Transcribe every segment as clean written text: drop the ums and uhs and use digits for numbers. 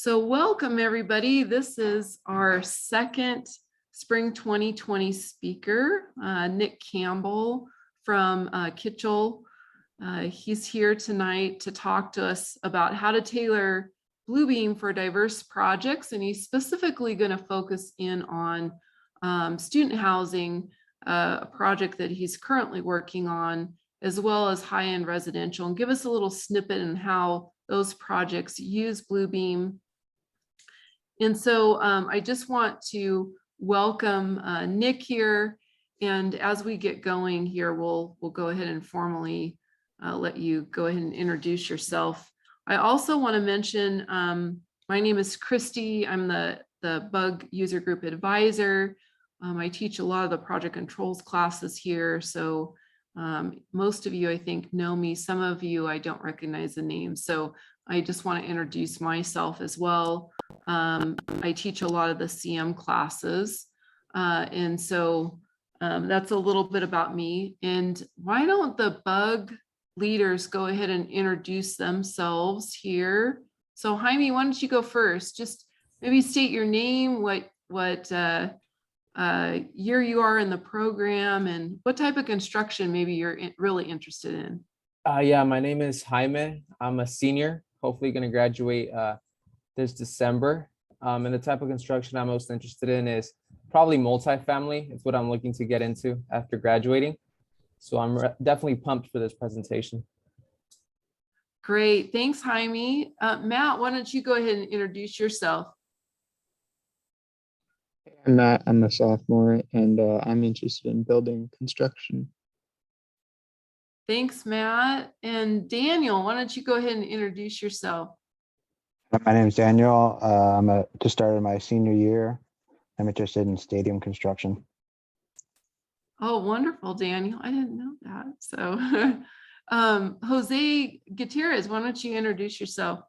So welcome everybody. This is our second Spring 2020 speaker, Nick Campbell from Kitchell. He's here tonight to talk to us about how to tailor Bluebeam for diverse projects, and he's specifically going to focus in on student housing, a project that he's currently working on, as well as high-end residential, and give us a little snippet on how those projects use Bluebeam. And so I just want to welcome Nick here. And as we get going here, we'll go ahead and formally let you go ahead and introduce yourself. I also want to mention, my name is Christy. I'm the Bug User Group Advisor. I teach a lot of the project controls classes here. So most of you, I think, know me. Some of you, I don't recognize the name. So I just want to introduce myself as well. I teach a lot of the CM classes. And so that's a little bit about me. And why don't the bug leaders go ahead and introduce themselves here? So Jaime, why don't you go first? Just maybe state your name, what year you are in the program, and what type of construction maybe you're really interested in. Yeah, my name is Jaime. I'm a senior, hopefully going to graduate this December. And the type of construction I'm most interested in is probably multifamily. It's what I'm looking to get into after graduating. So I'm definitely pumped for this presentation. Great, thanks, Jaime. Matt, why don't you go ahead and introduce yourself? I'm Matt. I'm a sophomore, and I'm interested in building construction. Thanks, Matt. And Daniel, why don't you go ahead and introduce yourself? My name is Daniel. I'm just started my senior year. I'm interested in stadium construction. Oh, wonderful, Daniel. I didn't know that. So Jose Gutierrez, why don't you introduce yourself?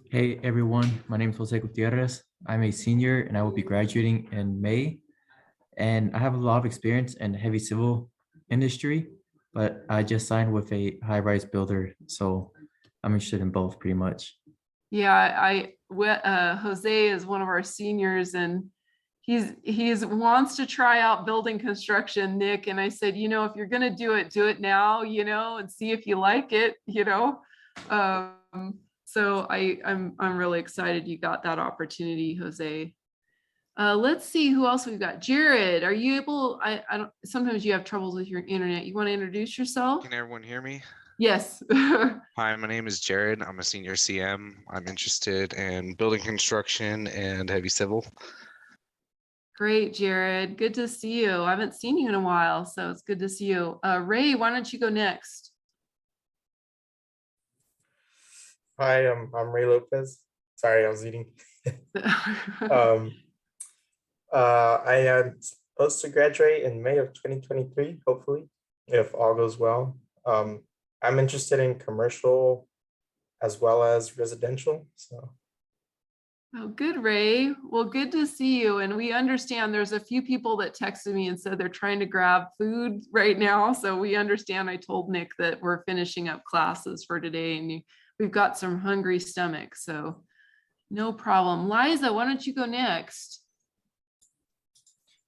Hey everyone, my name is Jose Gutierrez. I'm a senior and I will be graduating in May. And I have a lot of experience in the heavy civil industry, but I just signed with a high-rise builder. So I'm interested in both pretty much. Yeah, Jose is one of our seniors, and he's wants to try out building construction, Nick. And I said, if you're going to do it now, and see if you like it, So I'm really excited you got that opportunity, Jose. Let's see who else we've got. Jared, are you able? I don't. Sometimes you have troubles with your internet. You want to introduce yourself? Can everyone hear me? Yes. Hi, my name is Jared. I'm a senior CM. I'm interested in building construction and heavy civil. Great, Jared. Good to see you. I haven't seen you in a while, so it's good to see you. Ray, why don't you go next? Hi, I'm Ray Lopez. Sorry, I was eating. I am supposed to graduate in May of 2023, hopefully, if all goes well. I'm interested in commercial as well as residential. So. Oh, good, Ray. Well, good to see you. And we understand there's a few people that texted me and said they're trying to grab food right now. So we understand. I told Nick that we're finishing up classes for today, and we've got some hungry stomachs. So no problem. Liza, why don't you go next?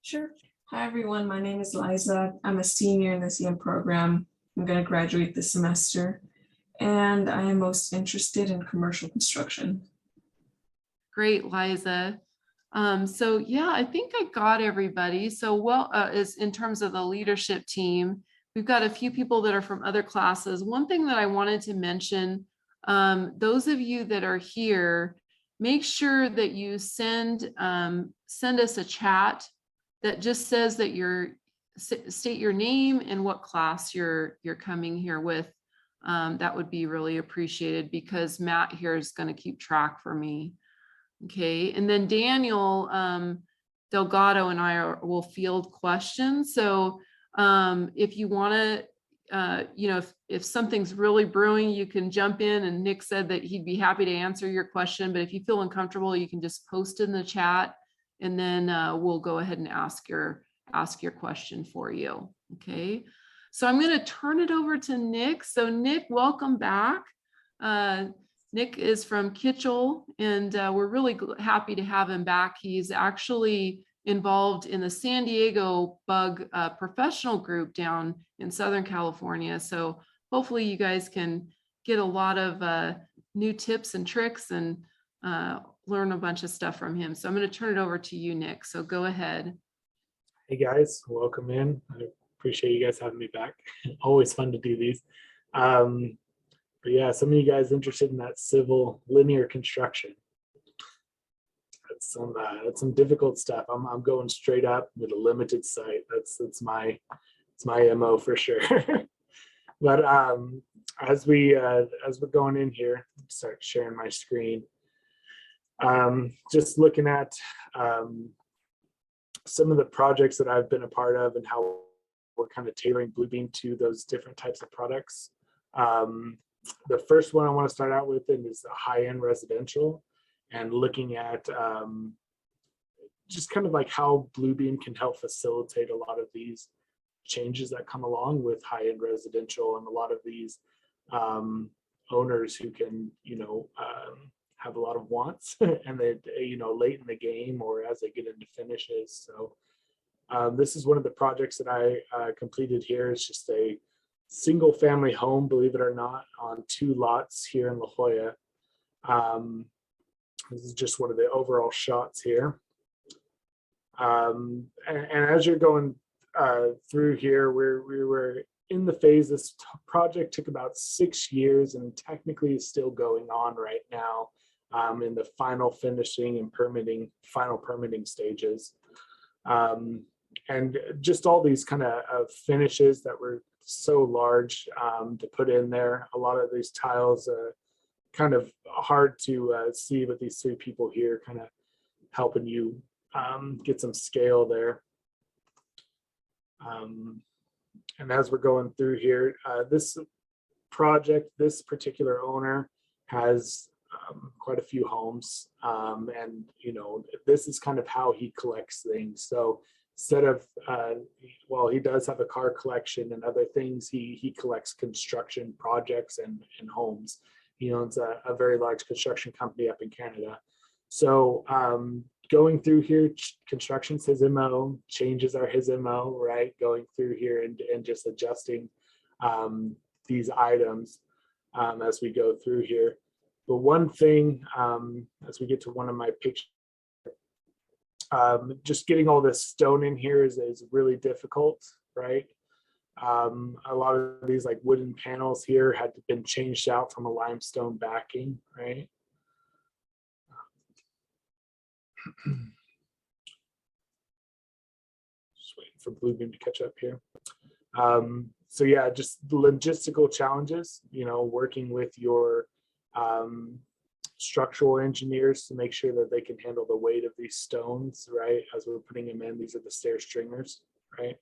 Sure. Hi, everyone. My name is Liza. I'm a senior in the CM program. I'm going to graduate this semester, and I am most interested in commercial construction. Great, Liza. So yeah, I think I got everybody. So is in terms of the leadership team, we've got a few people that are from other classes. One thing that I wanted to mention, those of you that are here, make sure that you send us a chat that just says that state your name and what class you're coming here with. That would be really appreciated, because Matt here is going to keep track for me. Okay, and then Daniel Delgado and I will field questions. So if you want to, if something's really brewing, you can jump in, and Nick said that he'd be happy to answer your question, but if you feel uncomfortable, you can just post it in the chat, and then we'll go ahead and ask your question for you. Okay, so I'm going to turn it over to Nick. So Nick, welcome back. Nick is from Kitchell, and we're really happy to have him back. He's actually involved in the San Diego bug professional group down in Southern California. So hopefully you guys can get a lot of new tips and tricks and learn a bunch of stuff from him. So I'm going to turn it over to you, Nick. So go ahead. Hey guys, welcome in. I appreciate you guys having me back. Always fun to do these. But yeah, some of you guys interested in that civil linear construction. That's some difficult stuff. I'm going straight up with a limited site. It's my MO for sure. But as we're going in here, start sharing my screen. Just looking at some of the projects that I've been a part of and how we're kind of tailoring Bluebeam to those different types of products. The first one I want to start out with is a high-end residential, and looking at just kind of like how Bluebeam can help facilitate a lot of these changes that come along with high-end residential, and a lot of these owners who can, have a lot of wants and they, late in the game or as they get into finishes. So this is one of the projects that I completed here. It's just a single family home, believe it or not, on 2 lots here in La Jolla. This is just one of the overall shots here. And as you're going through here, we were in the phase. This project took about 6 years and technically is still going on right now in the final finishing and final permitting stages. And just all these kind of finishes that were so large to put in there. A lot of these tiles kind of hard to see, but these 3 people here kind of helping you get some scale there. And as we're going through here, this project, this particular owner has quite a few homes, and this is kind of how he collects things. So instead of well, he does have a car collection and other things, he collects construction projects and homes. He owns a very large construction company up in Canada. So going through here, construction's his MO, changes are his MO, right? Going through here and just adjusting these items as we go through here. But one thing, as we get to one of my pictures, just getting all this stone in here is really difficult, right? A lot of these like wooden panels here had been changed out from a limestone backing, right? Just waiting for Bluebeam to catch up here. So yeah, just the logistical challenges, working with your structural engineers to make sure that they can handle the weight of these stones, right? As we're putting them in, these are the stair stringers, right?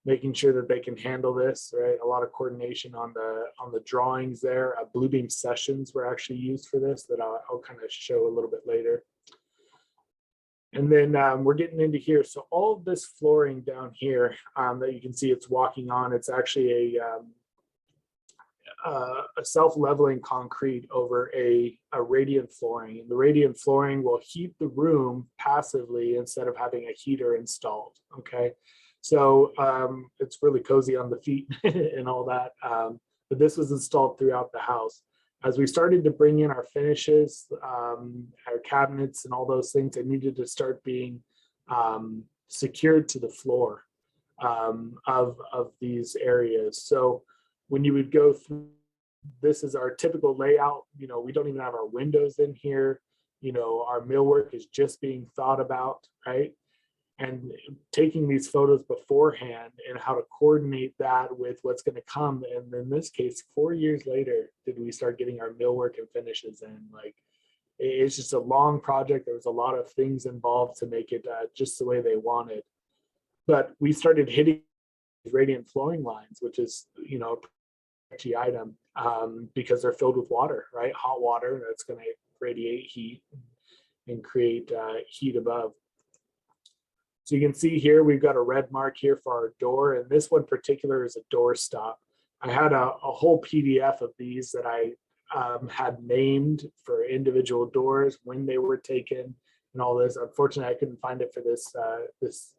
Making sure that they can handle this, right? A lot of coordination on the drawings there. Bluebeam sessions were actually used for this that I'll kind of show a little bit later. And then we're getting into here. So all of this flooring down here that you can see it's walking on, it's actually a self-leveling concrete over a radiant flooring. And the radiant flooring will heat the room passively instead of having a heater installed, okay? So it's really cozy on the feet and all that. But this was installed throughout the house. As we started to bring in our finishes, our cabinets and all those things, they needed to start being secured to the floor of these areas. So when you would go through, this is our typical layout. We don't even have our windows in here. Our millwork is just being thought about, right? And taking these photos beforehand and how to coordinate that with what's going to come. And in this case, 4 years later, did we start getting our millwork and finishes in. Like, it's just a long project. There was a lot of things involved to make it just the way they wanted. But we started hitting radiant flowing lines, which is, a key item because they're filled with water, right? Hot water that's going to radiate heat and create heat above. So you can see here, we've got a red mark here for our door, and this one particular is a door stop. I had a whole PDF of these that I had named for individual doors when they were taken and all this. Unfortunately, I couldn't find it for this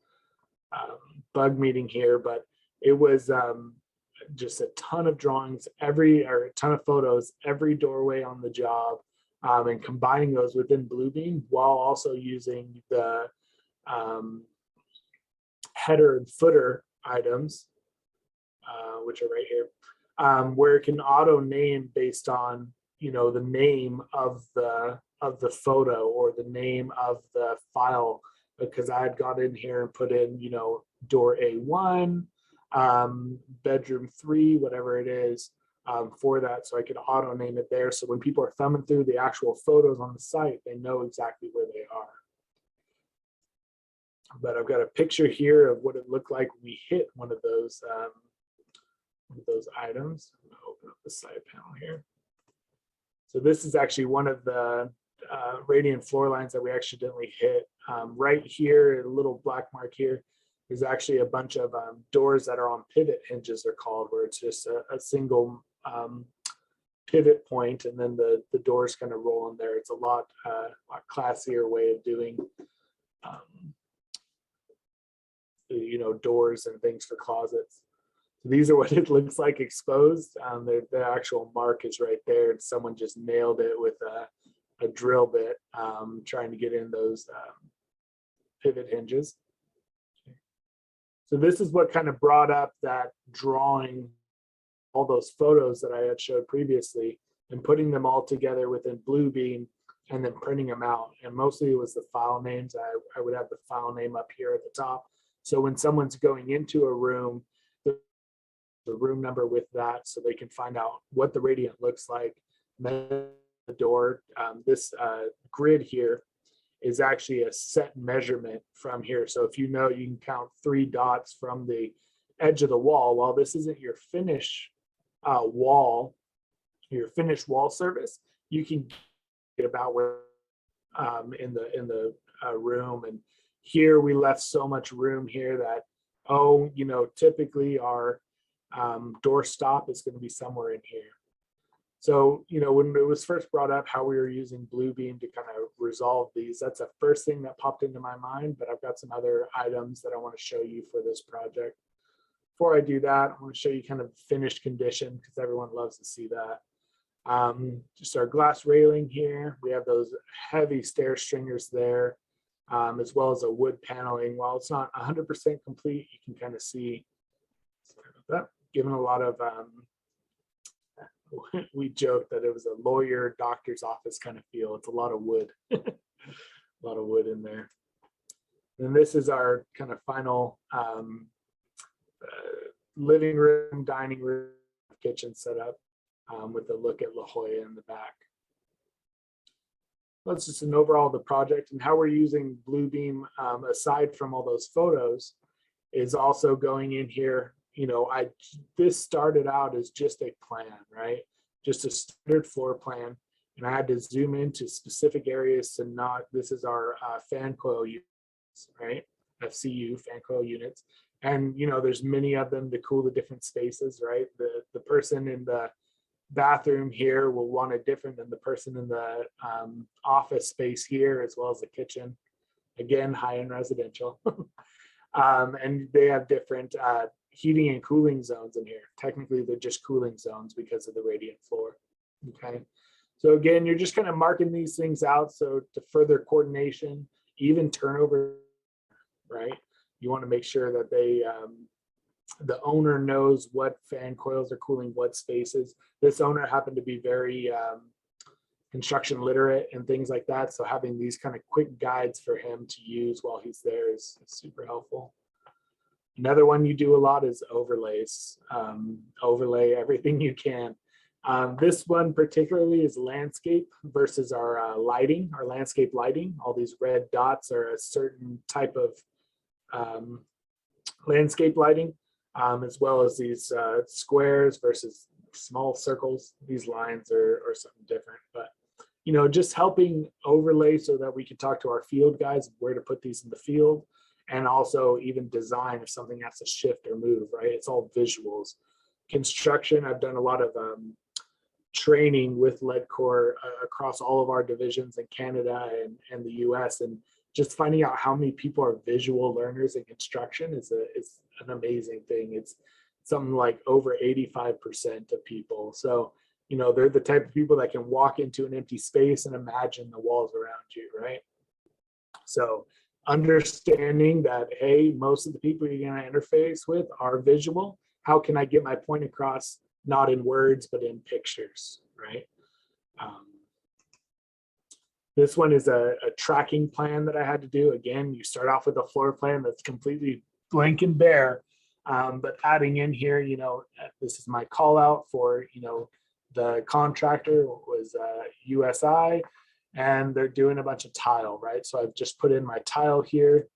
bug meeting here, but it was just a ton of drawings, a ton of photos, every doorway on the job, and combining those within Bluebeam while also using the header and footer items, which are right here, where it can auto name based on, you know, the name of the photo or the name of the file, because I had got in here and put in, you know, door A1, bedroom 3, whatever it is, for that, so I could auto name it there. So when people are thumbing through the actual photos on the site, they know exactly where they are. But I've got a picture here of what it looked like when we hit one of those items. I'm gonna open up the side panel here. So this is actually one of the radiant floor lines that we accidentally hit. Right here, a little black mark here, is actually a bunch of doors that are on pivot hinges, they're called, where it's just a single pivot point, and then the doors kind of roll in there. It's a lot classier way of doing you know, doors and things for closets. So these are what it looks like exposed. The actual mark is right there, and someone just nailed it with a drill bit, trying to get in those pivot hinges. So this is what kind of brought up that drawing all those photos that I had showed previously and putting them all together within Bluebeam and then printing them out. And mostly it was the file names. I would have the file name up here at the top. So when someone's going into a room, the room number with that, so they can find out what the radiant looks like. The door, this grid here is actually a set measurement from here. So if you know, you can count 3 dots from the edge of the wall. Well, this isn't your finish wall, your finished wall surface. You can get about where in the room. And here we left so much room here that, oh, you know, typically our door stop is going to be somewhere in here. So, you know, when it was first brought up how we were using Bluebeam to kind of resolve these, that's the first thing that popped into my mind, but I've got some other items that I want to show you for this project. Before I do that, I want to show you kind of finished condition because everyone loves to see that. Just our glass railing here. We have those heavy stair stringers there, as well as a wood paneling. While it's not 100% complete, you can kind of see, sorry about that, given a lot of, we joked that it was a lawyer, doctor's office kind of feel. It's a lot of wood, a lot of wood in there. And this is our kind of final living room, dining room, kitchen setup with a look at La Jolla in the back. That's just an overall of the project and how we're using Bluebeam, aside from all those photos, is also going in here. You know, this started out as just a plan, right? Just a standard floor plan. And I had to zoom into specific areas to not, this is our fan coil units, right? FCU fan coil units. And, you know, there's many of them to cool the different spaces, right? The person in the bathroom here will want it different than the person in the office space here, as well as the kitchen. Again, high-end residential. And they have different heating and cooling zones in here. Technically, they're just cooling zones because of the radiant floor. Okay. So again, you're just kind of marking these things out. So to further coordination, even turnover, right? You want to make sure that they, the owner knows what fan coils are cooling what spaces. This owner happened to be very construction literate and things like that. So having these kind of quick guides for him to use while he's there is super helpful. Another one you do a lot is overlays. Overlay everything you can. This one particularly is landscape versus our lighting, our landscape lighting. All these red dots are a certain type of landscape lighting, as well as these squares versus small circles. These lines are something different, but you know, just helping overlay so that we can talk to our field guys where to put these in the field, and also even design if something has to shift or move, right? It's all visuals. Construction, I've done a lot of training with LEDCore across all of our divisions in Canada and the US, and just finding out how many people are visual learners in construction is an amazing thing. It's something like over 85% of people. So, you know, they're the type of people that can walk into an empty space and imagine the walls around you, right? So understanding that, hey, most of the people you're going to interface with are visual. How can I get my point across, not in words, but in pictures, right? This one is a tracking plan that I had to do. Again, you start off with a floor plan that's completely blank and bare, but adding in here, you know, this is my call out for, you know, the contractor was USI, and they're doing a bunch of tile, right? So I've just put in my tile here.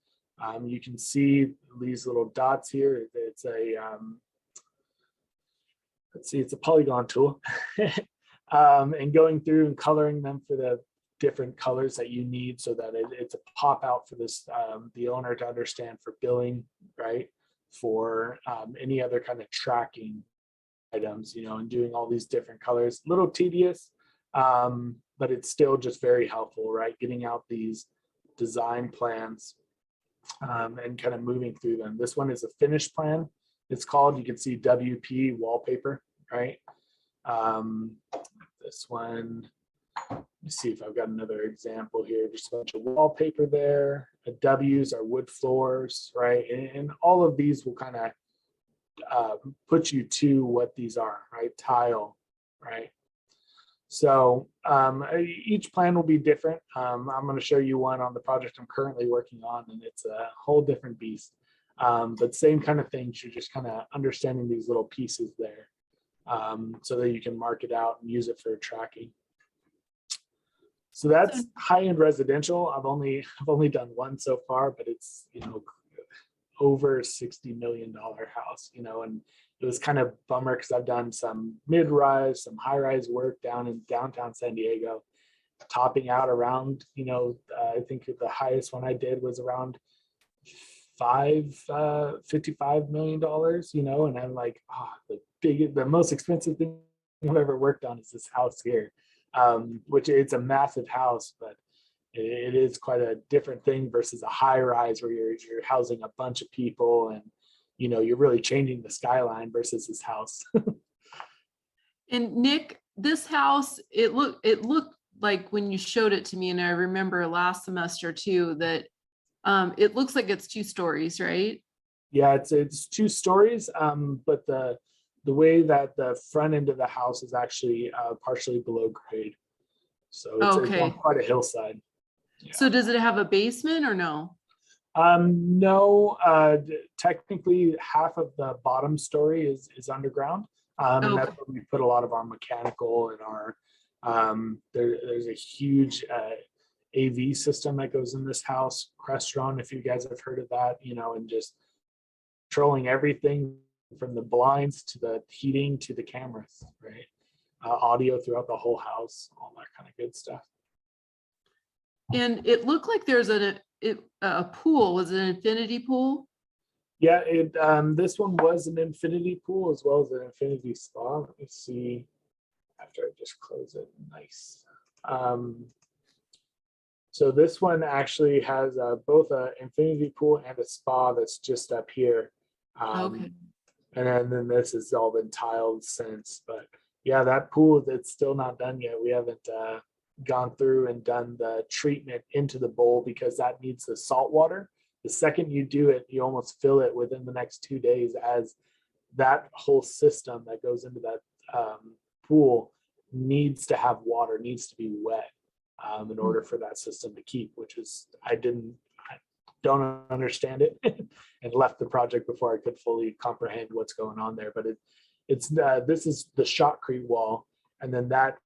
You can see these little dots here. It's a, let's see, it's a polygon tool. And going through and coloring them for the different colors that you need so that it's a pop out for this, the owner to understand for billing, right? For any other kind of tracking items, you know, and doing all these different colors, a little tedious, but it's still just very helpful, right? Getting out these design plans and kind of moving through them. This one is a finished plan. It's called, you can see WP wallpaper, right? This one, let me see if I've got another example here. Just a bunch of wallpaper there. The W's are wood floors, right? And all of these will kind of put you to what these are, right? Tile, right? So each plan will be different. I'm going to show you one on the project I'm currently working on, and it's a whole different beast. But same kind of things. You're just kind of understanding these little pieces there, so that you can mark it out and use it for tracking. So that's high-end residential. I've only done one so far, but it's, you know, over $60 million house, you know, and it was kind of bummer because I've done some mid-rise, some high-rise work down in downtown San Diego, topping out around, you know, I think the highest one I did was around $55 million, you know, and I'm like, oh, the most expensive thing I've ever worked on is this house here, which it's a massive house, but it is quite a different thing versus a high rise where you're housing a bunch of people and, you know, you're really changing the skyline versus this house. And Nick, this house, it looked like when you showed it to me, and I remember last semester too, that it looks like it's 2 stories, right? Yeah, it's 2 stories, but the way that the front end of the house is actually partially below grade. So it's on quite a hillside. Yeah. So does it have a basement or no? No, technically half of the bottom story is underground. And that's where we put a lot of our mechanical and our, there's a huge AV system that goes in this house, Crestron, if you guys have heard of that, you know, and just controlling everything from the blinds to the heating to the cameras, right? Audio throughout the whole house, all that kind of good stuff. And it looked like there's a pool. Was it an infinity pool? Yeah, this one was an infinity pool as well as an infinity spa. Let me see after I just close it. Nice. So this one actually has both an infinity pool and a spa that's just up here. And then this has all been tiled since. But yeah, that pool, it's still not done yet. We haven't gone through and done the treatment into the bowl because that needs the salt water. The second you do it, you almost fill it within the next 2 days, as that whole system that goes into that pool needs to have water, needs to be wet in order for that system to keep, which is, I don't understand it and left the project before I could fully comprehend what's going on there. But this is the shotcrete wall, and then that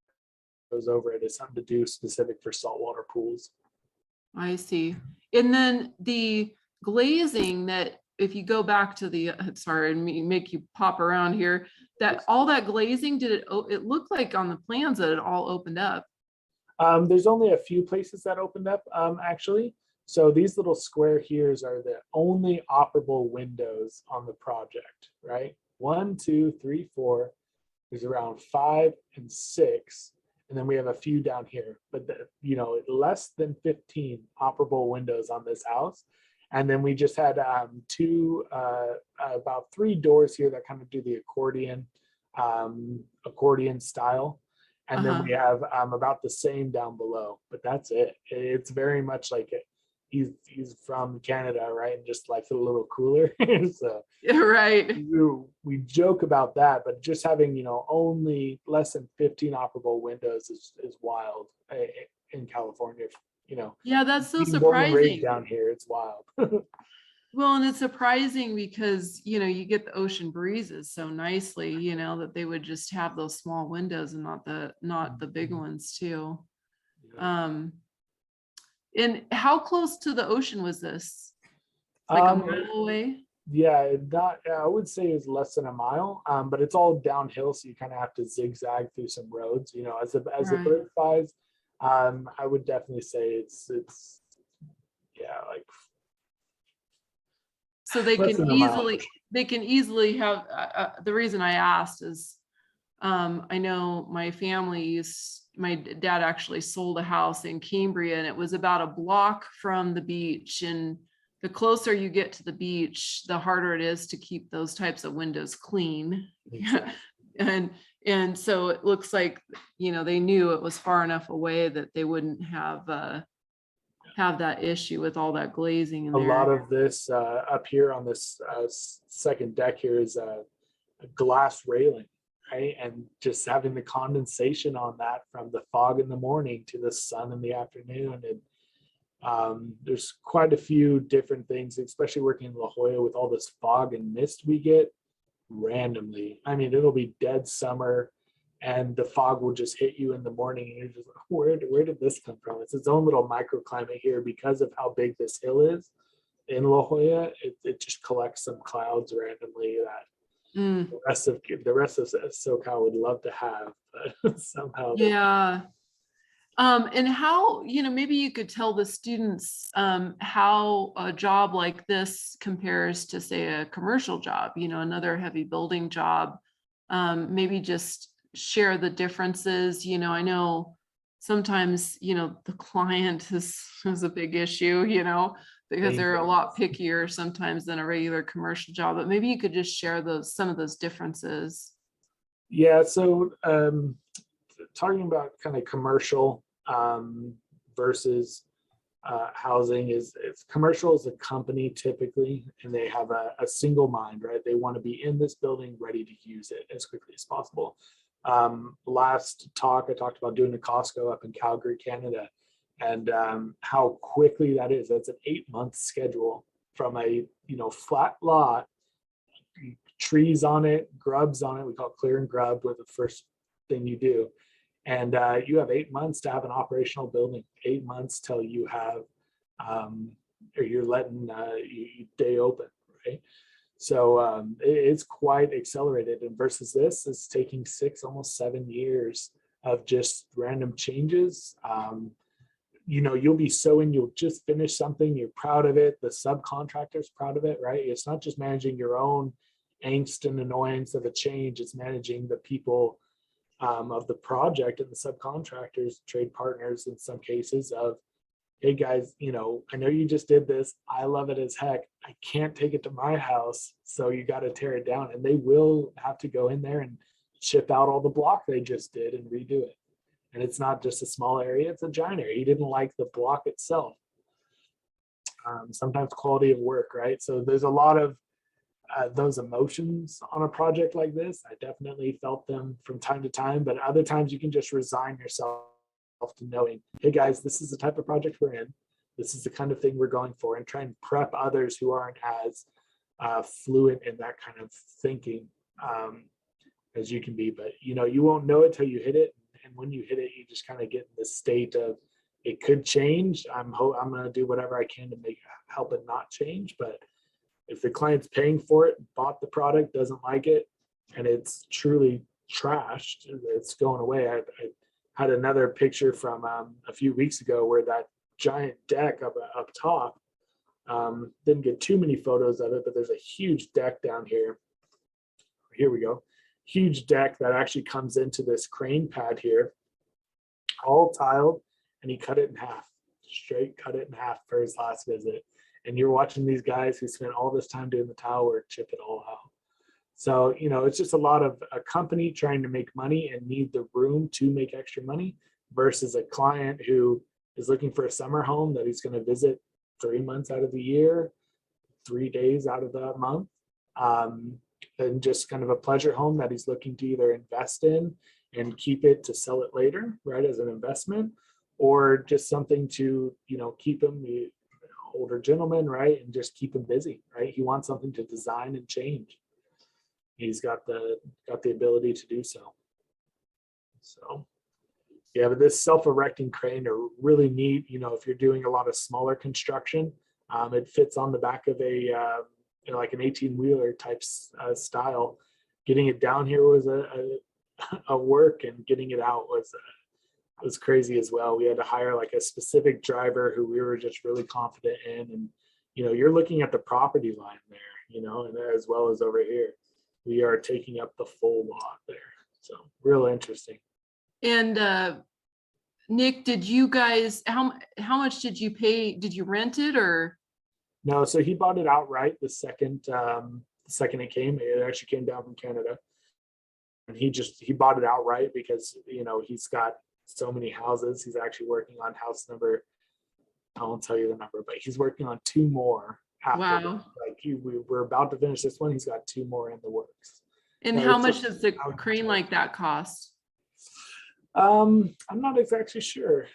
goes over it is something to do specific for saltwater pools. I see. And then the glazing that, if you go back to the, sorry, make you pop around here, that all that glazing, it looked like on the plans that it all opened up. There's only a few places that opened up, actually. So these little square here's are the only operable windows on the project, right? 1, 2, 3, 4, There's around 5 and 6, and then we have a few down here, but less than 15 operable windows on this house. And then we just had about 3 doors here that kind of do the accordion style. And then we have about the same down below, but that's it. It's very much like he's from Canada, right? And just likes it a little cooler. So right. we joke about that, but just having, only less than 15 operable windows is wild in California. Yeah, that's so Being born and raised surprising. down here, it's wild. Well, and it's surprising because, you get the ocean breezes so nicely, that they would just have those small windows and not the big ones too. And how close to the ocean was this? Like a mile away? Yeah, I would say it's less than a mile, but it's all downhill, so you kind of have to zigzag through some roads. As the Right. bird flies, I would definitely say it's like So they less can than a mile. easily have, the reason I asked is, I know my dad actually sold a house in Cambria, and it was about a block from the beach. And the closer you get to the beach, the harder it is to keep those types of windows clean. And so it looks like, they knew it was far enough away that they wouldn't have that issue with all that glazing in A there. lot of this up here on this second deck here is a glass railing, right? And just having the condensation on that from the fog in the morning to the sun in the afternoon. And there's quite a few different things, especially working in La Jolla with all this fog and mist we get randomly. I mean, it'll be dead summer and the fog will just hit you in the morning and you're just like, where did this come from? It's its own little microclimate here because of how big this hill is in La Jolla. It just collects some clouds randomly that the rest of SoCal would love to have, but somehow. Yeah. And how, maybe you could tell the students how a job like this compares to, say, a commercial job, another heavy building job. Maybe just share the differences. I know sometimes, the client is a big issue, because they're a lot pickier sometimes than a regular commercial job. But maybe you could just share some of those differences. Yeah. So talking about kind of commercial versus housing is commercial is a company typically, and they have a single mind, right? They want to be in this building ready to use it as quickly as possible. Last talk, I talked about doing a Costco up in Calgary, Canada, and how quickly that is. That's an 8-month schedule from a flat lot, trees on it, grubs on it. We call it clear and grub with the first thing you do. And you have 8 months to have an operational building, 8 months till you have, or you're letting you day open, right? So it's quite accelerated. And versus this, it's taking 6, almost 7 years of just random changes. You'll be sewing, you'll just finish something, you're proud of it, the subcontractor's proud of it, right? It's not just managing your own angst and annoyance of a change, it's managing the people of the project and the subcontractors, trade partners in some cases of, hey guys, I know you just did this. I love it as heck. I can't take it to my house. So you got to tear it down. And they will have to go in there and chip out all the block they just did and redo it. And it's not just a small area, it's a giant area. He didn't like the block itself. Sometimes quality of work, right? So there's a lot of those emotions on a project like this. I definitely felt them from time to time, but other times you can just resign yourself to knowing, hey guys, this is the type of project we're in. This is the kind of thing we're going for, and try and prep others who aren't as fluent in that kind of thinking as you can be. But you won't know it till you hit it. And when you hit it, you just kind of get in this state of, it could change. I'm going to do whatever I can to help it not change. But if the client's paying for it, bought the product, doesn't like it, and it's truly trashed, it's going away. I had another picture from a few weeks ago where that giant deck up top, didn't get too many photos of it, but there's a huge deck down here. Here we go. huge deck that actually comes into this crane pad here, all tiled, and he cut it in half, straight cut it in half for his last visit. And you're watching these guys who spent all this time doing the tile work chip it all out. So, you know, it's just a lot of a company trying to make money and need the room to make extra money versus a client who is looking for a summer home that he's going to visit 3 months out of the year, 3 days out of the month, and just kind of a pleasure home that he's looking to either invest in and keep it to sell it later, right, as an investment, or just something to, you know, keep him, the older gentleman, right, and just keep him busy, right? He wants something to design and change. He's got the ability to do so. So yeah, but this self-erecting crane are really neat. You know, if you're doing a lot of smaller construction, it fits on the back of a you know, like an 18-wheeler type style. Getting it down here was a work, and getting it out was crazy as well. We had to hire like a specific driver who we were just really confident in, and you know, you're looking at the property line there, you know, and as well as over here. We are taking up the full lot there. So real interesting. And Nick, did you guys, how much did you pay? Did you rent it or? No, so he bought it outright the second it came. It actually came down from Canada. And he bought it outright because, you know, he's got so many houses. He's actually working on house number, I won't tell you the number, but he's working on 2 more. Wow. Like we're about to finish this one. He's got 2 more in the works. And So how it's much just does the how- crane like that cost? I'm not exactly sure.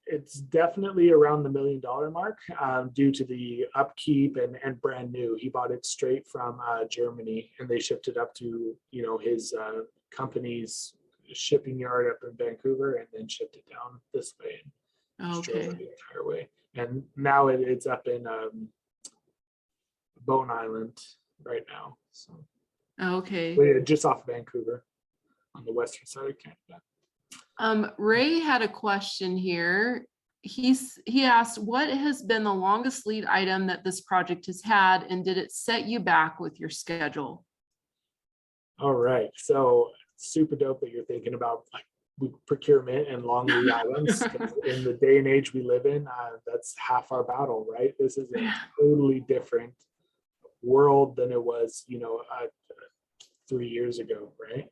It's definitely around the $1 million mark due to the upkeep and brand new. He bought it straight from Germany, and they shipped it up to, you know, his company's shipping yard up in Vancouver, and then shipped it down this way and just drove Okay. it the entire way. And now it's up in Bone Island right now. So Okay. we're just off Vancouver on the western side of Canada. Ray had a question here. He asked, what has been the longest lead item that this project has had, and did it set you back with your schedule? All right, so super dope that you're thinking about like procurement and long lead items. In the day and age we live in, that's half our battle, right? This is a totally different world than it was, you know, 3 years ago, right?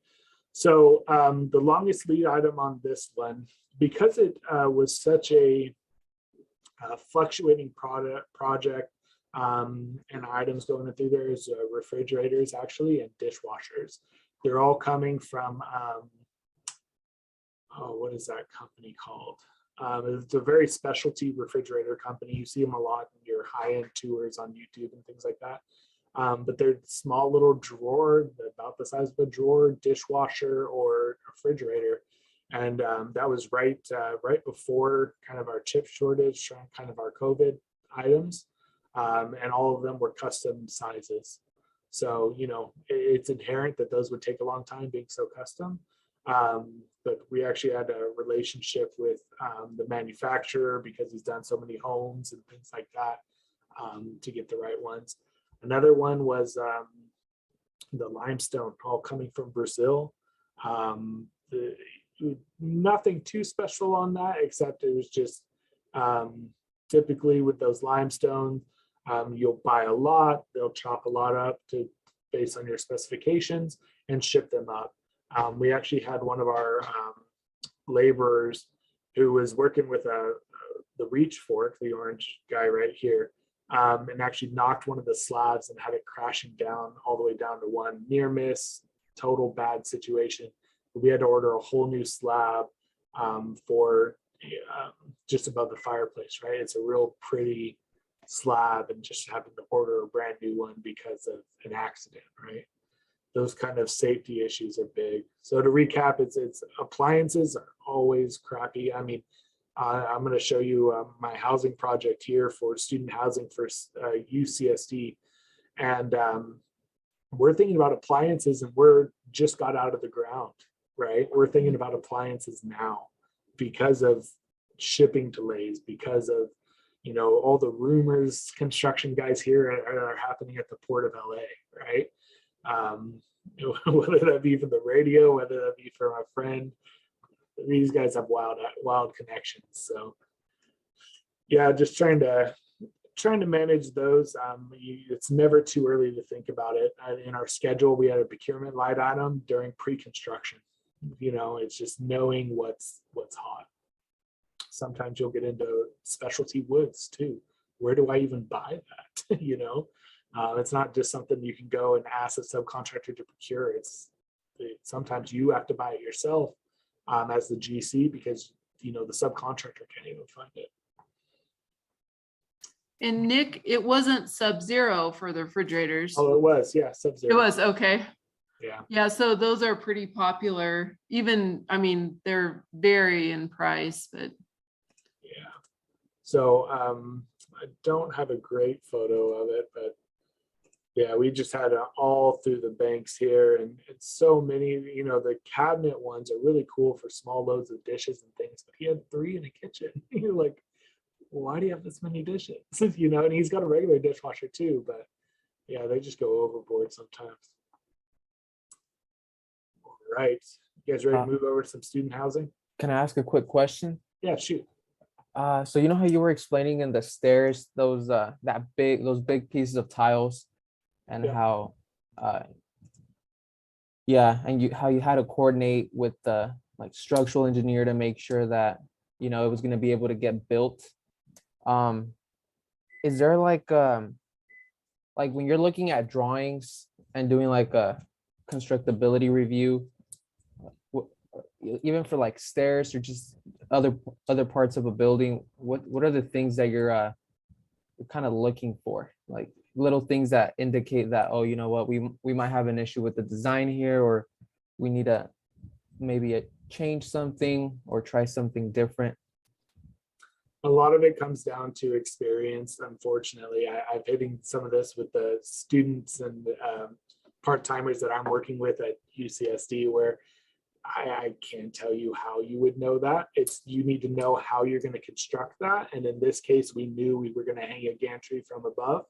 So the longest lead item on this one, because it was such a fluctuating project and items going through there is refrigerators actually and dishwashers. They're all coming from, what is that company called? It's a very specialty refrigerator company. You see them a lot in your high-end tours on YouTube and things like that. But they're small little drawer, about the size of a drawer, dishwasher or refrigerator. And that was right before kind of our chip shortage, kind of our COVID items. And all of them were custom sizes. So, you know, it's inherent that those would take a long time being so custom. But we actually had a relationship with the manufacturer because he's done so many homes and things like that to get the right ones. Another one was the limestone, all coming from Brazil. Nothing too special on that, except it was just typically with those limestone, you'll buy a lot, they'll chop a lot up based on your specifications and ship them up. We actually had one of our laborers who was working with the reach fork, the orange guy right here, and actually knocked one of the slabs and had it crashing down all the way down to one near miss, total bad situation. We had to order a whole new slab for just above the fireplace, right? It's a real pretty slab, and just having to order a brand new one because of an accident, right? Those kind of safety issues are big. So to recap, it's appliances are always crappy. I mean, I'm going to show you my housing project here for student housing for UCSD. And we're thinking about appliances, and we're just got out of the ground, right? We're thinking about appliances now because of shipping delays, because of, you know, all the rumors construction guys here are happening at the Port of LA, right? whether that be from the radio, whether that be from a friend. These guys have wild connections. So yeah, just trying to manage those. It's never too early to think about it. In our schedule, we had a procurement line item during pre-construction. It's just knowing what's hot. Sometimes you'll get into specialty woods too. Where do I even buy that? It's not just something you can go and ask a subcontractor to procure. Sometimes you have to buy it yourself as the GC, because the subcontractor can't even find it. And Nick, it wasn't Sub-Zero for the refrigerators. Oh, it was, yeah, Sub-Zero. It was, okay. Yeah. Yeah, so those are pretty popular. Even, they're vary in price, but. Yeah. So I don't have a great photo of it, but yeah, we just had it all through the banks here, and it's so many, the cabinet ones are really cool for small loads of dishes and things, but he had 3 in a kitchen. You're like, why do you have this many dishes? And he's got a regular dishwasher too, but yeah, they just go overboard sometimes. All right, you guys ready to move over to some student housing? Can I ask a quick question? Yeah, shoot. So you know how you were explaining in the stairs, those big pieces of tiles, and Yeah. how how you had to coordinate with the structural engineer to make sure that it was going to be able to get built. Is there when you're looking at drawings and doing a constructability review, even for stairs or just other parts of a building, what are the things that you're kind of looking for, little things that indicate that, oh, you know what, we might have an issue with the design here, or we need to maybe change something or try something different? A lot of it comes down to experience. Unfortunately, I'm hitting some of this with the students and part-timers that I'm working with at UCSD, where I can't tell you how you would know that. You need to know how you're going to construct that. And in this case, we knew we were going to hang a gantry from above.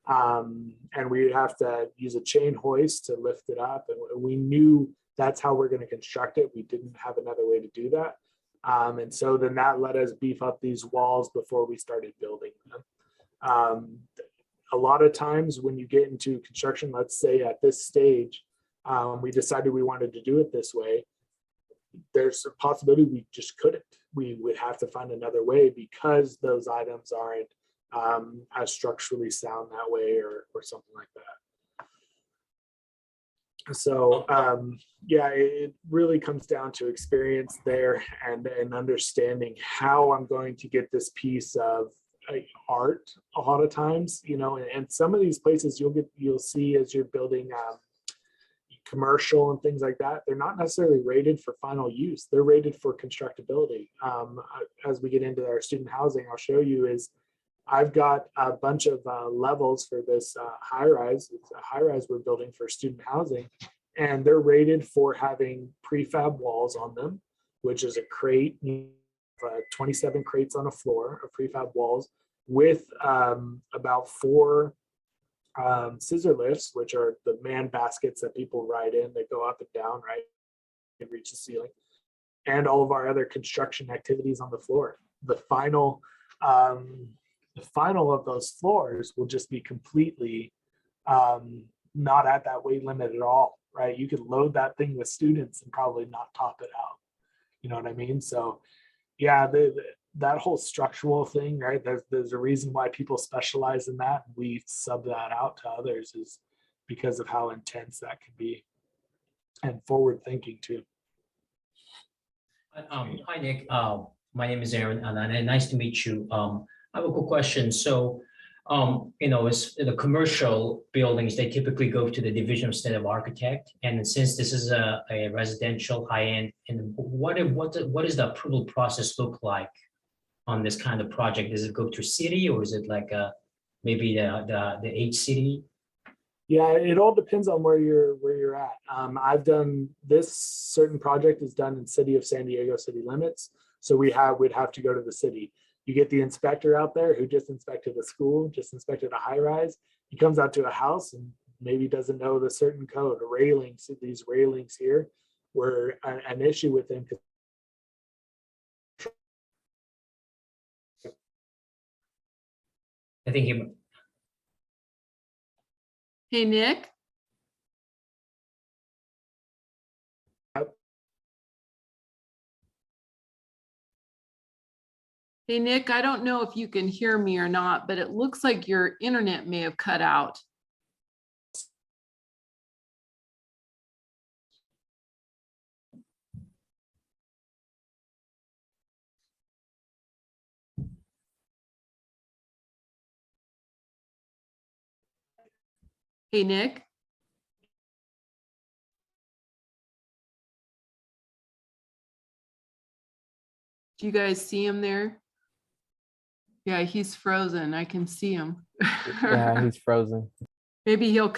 And we'd have to use a chain hoist to lift it up. And we knew that's how we're going to construct it. We didn't have another way to do that. And so then that let us beef up these walls before we started building them. A lot of times when you get into construction, let's say at this stage, we decided we wanted to do it this way, there's a possibility we just couldn't. We would have to find another way because those items aren't as structurally sound that way, or something like that. So yeah, it really comes down to experience there and understanding how I'm going to get this piece of art a lot of times, and some of these places you'll see as you're building commercial and things like that, they're not necessarily rated for final use. They're rated for constructability. As we get into our student housing, I'll show you is I've got a bunch of levels for this high-rise. It's a high-rise we're building for student housing, and they're rated for having prefab walls on them, which is a crate, 27 crates on a floor of prefab walls with about 4 scissor lifts, which are the man baskets that people ride in that go up and down, right, and reach the ceiling, and all of our other construction activities on the floor. The final of those floors will just be completely not at that weight limit at all, right? You could load that thing with students and probably not top it out. You know what I mean? So yeah, that whole structural thing, right? There's a reason why people specialize in that. We sub that out to others is because of how intense that can be, and forward thinking too. Hi, Nick. My name is Aaron, and nice to meet you. I have a quick question. So, it's the commercial buildings, they typically go to the Division of State of Architect. And since this is a residential high-end, and what does the approval process look like on this kind of project? Does it go to city, or is it like maybe the H city? Yeah, it all depends on where you're at. I've done this certain project is done in city of San Diego city limits. So we'd have to go to the city. You get the inspector out there who just inspected a school, just inspected a high rise. He comes out to a house and maybe doesn't know the certain code, railings, these railings here were an issue with him. I think he, Hey, Nick? Hey, Nick, I don't know if you can hear me or not, but it looks like your internet may have cut out. Hey, Nick? Do you guys see him there? Yeah, he's frozen. I can see him. Yeah, he's frozen. Maybe he'll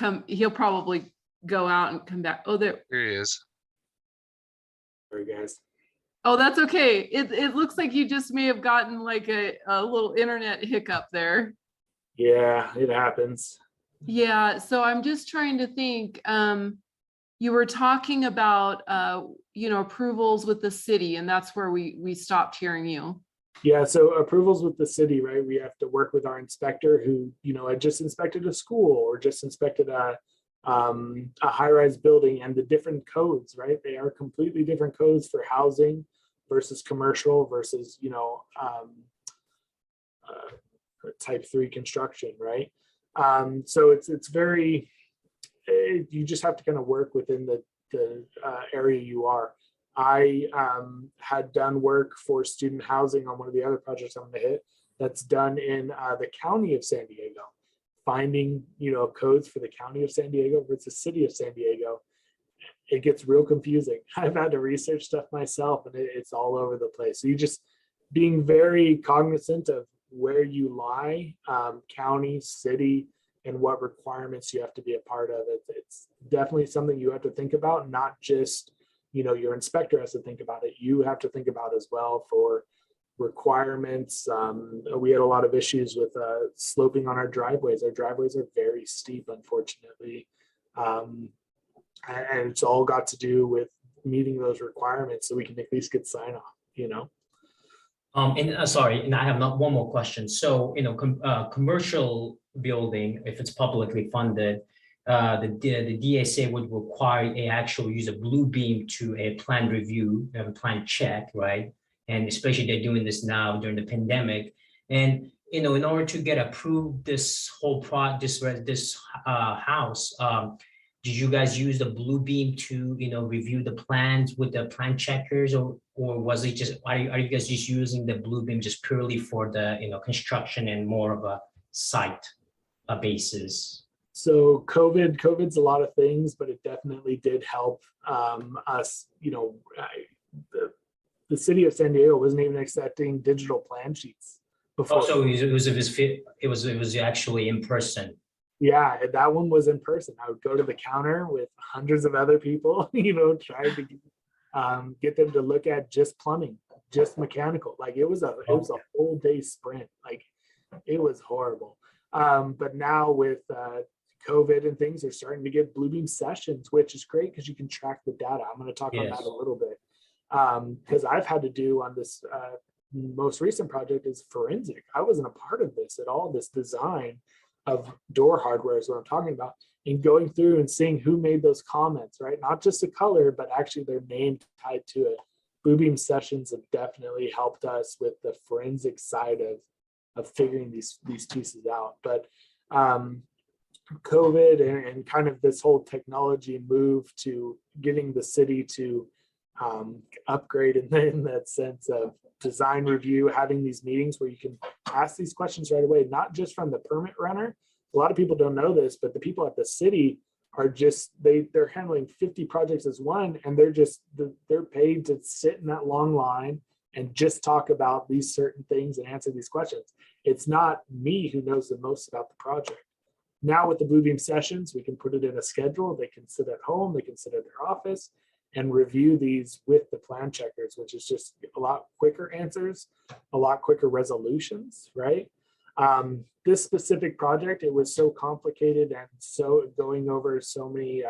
probably go out and come back. Oh, there. Here he is. Sorry, guys. Oh, that's okay. It looks like you just may have gotten like a little internet hiccup there. Yeah, it happens. Yeah, so I'm just trying to think. You were talking about approvals with the city, and that's where we stopped hearing you. Yeah, so approvals with the city, right? We have to work with our inspector who, had just inspected a school or just inspected a high-rise building, and the different codes, right? They are completely different codes for housing versus commercial versus, type 3 construction, right? So it's very, you just have to kind of work within the area you are. I had done work for student housing on one of the other projects I'm going to hit that's done in the county of San Diego. Finding, codes for the county of San Diego versus city of San Diego, it gets real confusing. I've had to research stuff myself, and it's all over the place. So you just being very cognizant of where you lie, county, city, and what requirements you have to be a part of. It's definitely something you have to think about, not just, your inspector has to think about it. You have to think about as well for requirements. We had a lot of issues with sloping on our driveways. Our driveways are very steep, unfortunately. And it's all got to do with meeting those requirements so we can at least get sign off, Sorry, and I have one more question. So, commercial building, if it's publicly funded, the DSA would require a actual use of blue beam to a plan review, a plan check, right? And especially they're doing this now during the pandemic. And in order to get approved, this whole house, did you guys use the blue beam to review the plans with the plan checkers, or was it just are you guys just using the blue beam just purely for the construction and more of a site basis? So COVID's a lot of things, but it definitely did help us. The city of San Diego wasn't even accepting digital plan sheets before. Oh, so it was actually in person. Yeah, that one was in person. I would go to the counter with hundreds of other people, trying to get them to look at just plumbing, just mechanical. Like it was a whole day sprint. Like it was horrible. But now with COVID and things, they're starting to get Bluebeam sessions, which is great because you can track the data. I'm going to talk on that a little bit because I've had to do on this most recent project is forensic. I wasn't a part of this at all. This design of door hardware is what I'm talking about, and going through and seeing who made those comments, right? Not just the color, but actually their name tied to it. Bluebeam sessions have definitely helped us with the forensic side of figuring these pieces out. But COVID and kind of this whole technology move to getting the city to upgrade in that sense of design review, having these meetings where you can ask these questions right away, not just from the permit runner. A lot of people don't know this, but the people at the city are just, they're handling 50 projects as one, and they're paid to sit in that long line and just talk about these certain things and answer these questions. It's not me who knows the most about the project. Now with the Bluebeam sessions, we can put it in a schedule. They can sit at home, they can sit at their office and review these with the plan checkers, which is just a lot quicker answers, a lot quicker resolutions, right? This specific project, it was so complicated and so going over so many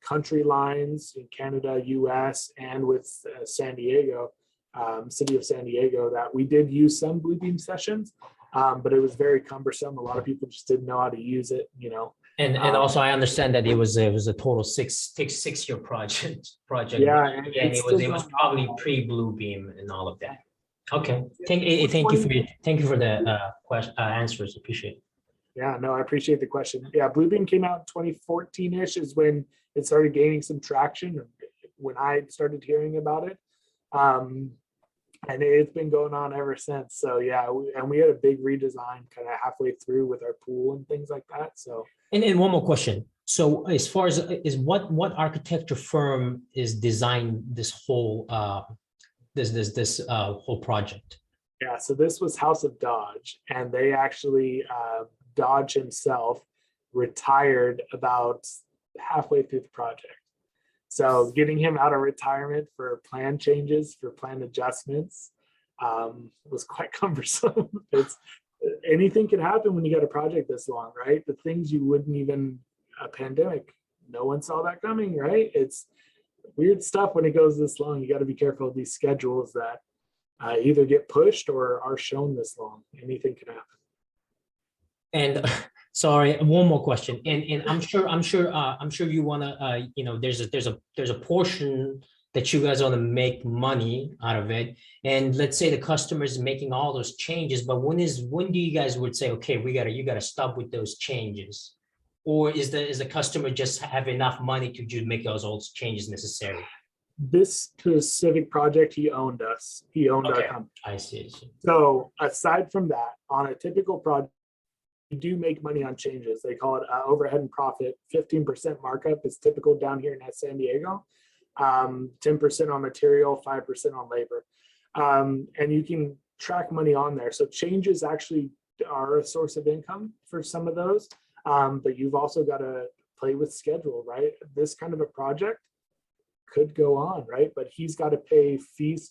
country lines in Canada, US, and with San Diego, city of San Diego, that we did use some Bluebeam sessions, but it was very cumbersome. A lot of people just didn't know how to use it, you know. And also I understand that it was a total six-year project. Yeah, And it's it was still going probably on. pre-Bluebeam and all of that. Okay, thank you for the answers. Appreciate it. Yeah, no, I appreciate the question. Yeah, Bluebeam came out 2014-ish is when it started gaining some traction, when I started hearing about it. And it's been going on ever since. So yeah, we had a big redesign kind of halfway through with our pool and things like that. So. And one more question. So as far as what architecture firm is designed this whole whole project? Yeah, so this was House of Dodge, and they actually Dodge himself retired about halfway through the project. So getting him out of retirement for plan changes, for plan adjustments, was quite cumbersome. Anything can happen when you got a project this long, right? The things you wouldn't even, a pandemic, no one saw that coming, right? It's weird stuff when it goes this long. You got to be careful of these schedules that either get pushed or are shown this long. Anything can happen. And sorry, one more question. And I'm sure you wanna there's a portion that you guys want to make money out of it. And let's say the customer is making all those changes, but when do you guys would say, okay, you gotta stop with those changes? Or is the customer just have enough money to just make all changes necessary? This specific project, he owned us. He owned our company. I see. So aside from that, on a typical project, you do make money on changes. They call it overhead and profit. 15% markup is typical down here in San Diego. 10% on material, 5% on labor. And you can track money on there. So changes actually are a source of income for some of those. But you've also got to play with schedule, right? This kind of a project could go on, right? But he's got to pay fees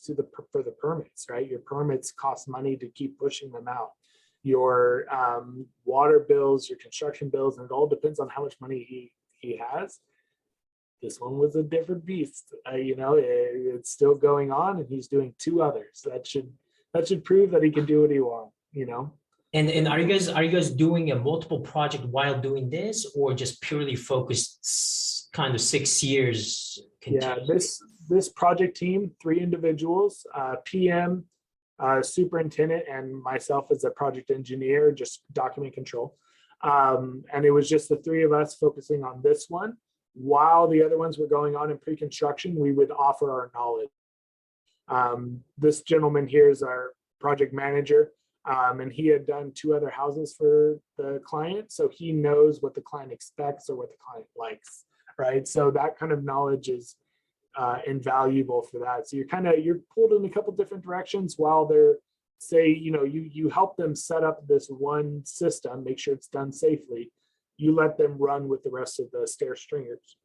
for the permits, right? Your permits cost money to keep pushing them out. Your water bills, your construction bills, and it all depends on how much money he has. This one was a different beast. It's still going on, and he's doing 2 others. That should prove that he can do what he wants, you know. And are you guys doing a multiple project while doing this, or just purely focused kind of 6 years? Yeah, this project team, 3 individuals, PM, superintendent, and myself as a project engineer, just document control. And it was just the 3 of us focusing on this one. While the other ones were going on in pre-construction, we would offer our knowledge. This gentleman here is our project manager, and he had done 2 other houses for the client. So he knows what the client expects or what the client likes, right? So that kind of knowledge is invaluable for that. So you're pulled in a couple different directions while they're, say, you help them set up this one system, make sure it's done safely. You let them run with the rest of the stair stringers,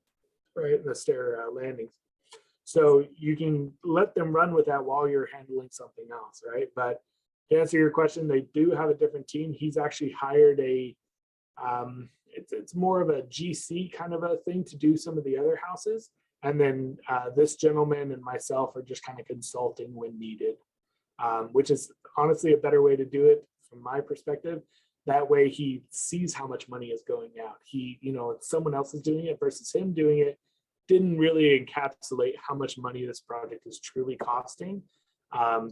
right? And the stair landings. So you can let them run with that while you're handling something else, right? But to answer your question, they do have a different team. He's actually hired it's more of a GC kind of a thing to do some of the other houses. And then this gentleman and myself are just kind of consulting when needed, which is honestly a better way to do it from my perspective. That way he sees how much money is going out. Someone else is doing it versus him doing it didn't really encapsulate how much money this project is truly costing,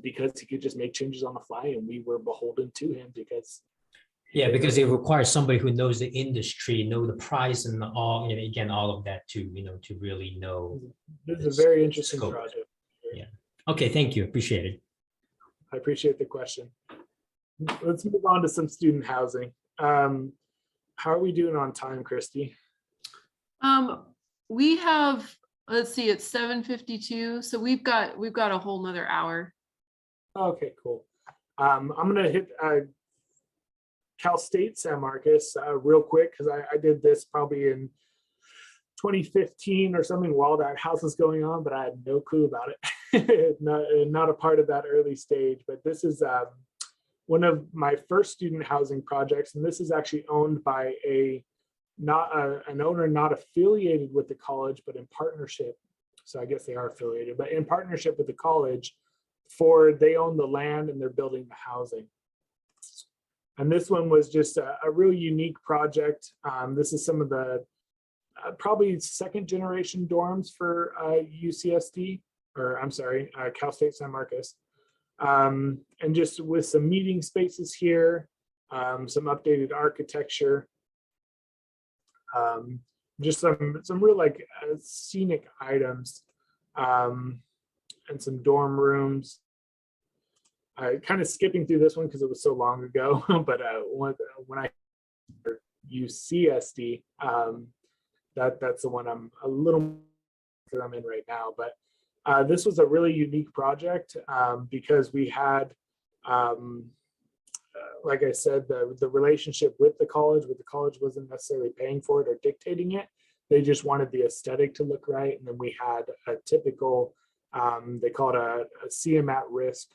because he could just make changes on the fly, and we were beholden to him because. Yeah, because it requires somebody who knows the industry, know the price, and all, and again, all of that to really know. This is a very interesting project. Yeah. Okay, thank you. Appreciate it. I appreciate the question. Let's move on to some student housing. How are we doing on time, Christy? We have, let's see, it's 7:52. So we've got a whole nother hour. Okay, cool. I'm gonna hit Cal State San Marcos real quick, because I did this probably in 2015 or something while that house was going on, but I had no clue about it. not a part of that early stage, but this is one of my first student housing projects, and this is actually owned by an owner not affiliated with the college, but in partnership. So I guess they are affiliated, but in partnership with the college, they own the land and they're building the housing. And this one was just a real unique project. This is some of the probably second generation dorms for UCSD, or I'm sorry, Cal State San Marcos. And just with some meeting spaces here, some updated architecture, just some real like scenic items, and some dorm rooms. Kind of skipping through this one because it was so long ago, but when I UCSD, that's the one I'm a little that I'm in right now. But this was a really unique project because we had, like I said, the relationship with the college wasn't necessarily paying for it or dictating it. They just wanted the aesthetic to look right. And then we had a typical, they call it a CM at risk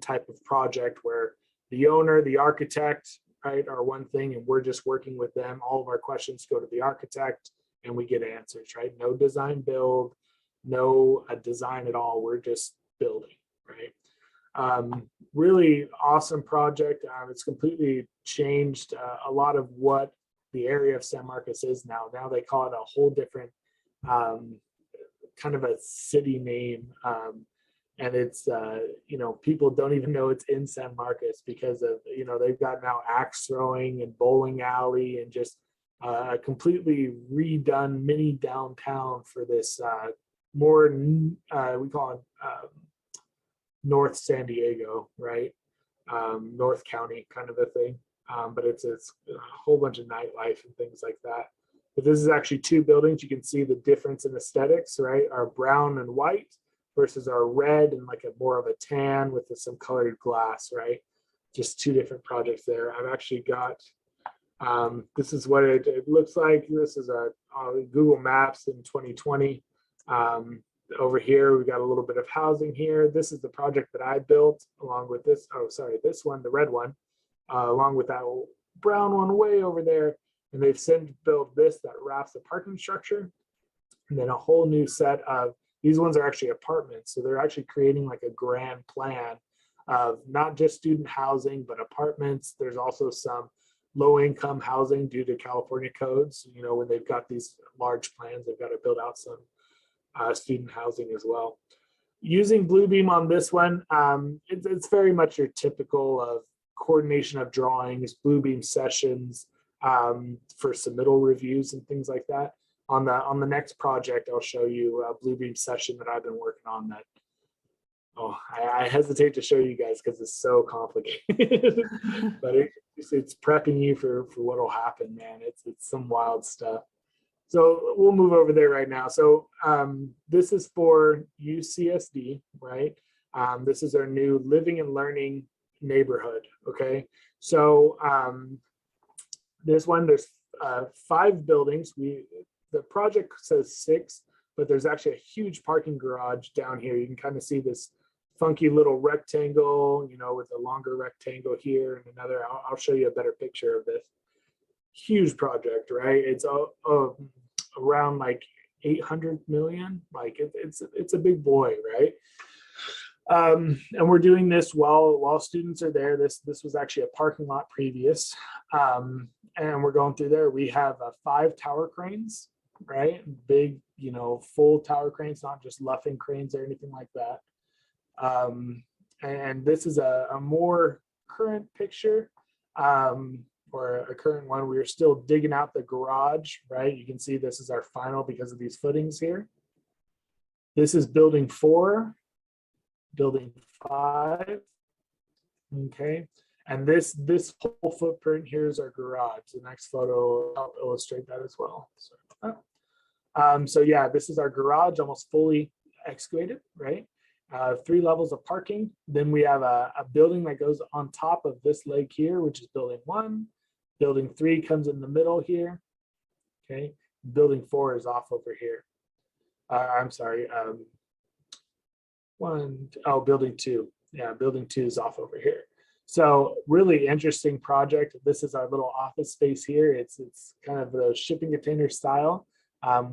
type of project where the owner, the architect, right, are one thing, and we're just working with them. All of our questions go to the architect and we get answers, right? No design build, no design at all. We're just building, right? Really awesome project. It's completely changed a lot of what the area of San Marcos is now. Now they call it a whole different kind of a city name. And it's, people don't even know it's in San Marcos because of, they've got now axe throwing and bowling alley and just a completely redone mini downtown for this more, we call it North San Diego, right? North County kind of a thing. But it's a whole bunch of nightlife and things like that. But this is actually two buildings. You can see the difference in aesthetics, right? Our brown and white versus our red and like a more of a tan with some colored glass, right? Just two different projects there. I've actually got, this is what it looks like. This is a Google Maps in 2020. Over here, we got a little bit of housing here. This is the project that I built along with this, this one, the red one, along with that brown one way over there. And they've since built this that wraps the parking structure. And then a whole new set of, these ones are actually apartments. So they're actually creating like a grand plan of not just student housing, but apartments. There's also some low income housing due to California codes. When they've got these large plans, they've got to build out some student housing as well. Using Bluebeam on this one, it's very much your typical of coordination of drawings, Bluebeam sessions for submittal reviews and things like that. On the next project, I'll show you a Bluebeam session that I've been working on that, I hesitate to show you guys because it's so complicated, but it's prepping you for what will happen, man. It's some wild stuff. So we'll move over there right now. So this is for UCSD, right? This is our new living and learning neighborhood, okay? So this one, there's 5 buildings. The project says 6, but there's actually a huge parking garage down here. You can kind of see this funky little rectangle, with a longer rectangle here and another. I'll show you a better picture of this. Huge project, right? It's around like 800 million. Like it's a big boy, right? And we're doing this while students are there. This was actually a parking lot previous, and we're going through there. We have 5 tower cranes, right? Big, full tower cranes, not just luffing cranes or anything like that. And this is a more current picture, or a current one. We are still digging out the garage, right? You can see this is our final because of these footings here. This is building 4, building 5, okay? And this whole footprint here is our garage. The next photo will help illustrate that as well. So yeah, this is our garage, almost fully excavated, right? 3 levels of parking. Then we have a building that goes on top of this leg here, which is building 1. Building 3 comes in the middle here, okay? Building 4 is off over here. I'm sorry, building 2. Yeah, building 2 is off over here. So really interesting project. This is our little office space here. It's kind of the shipping container style,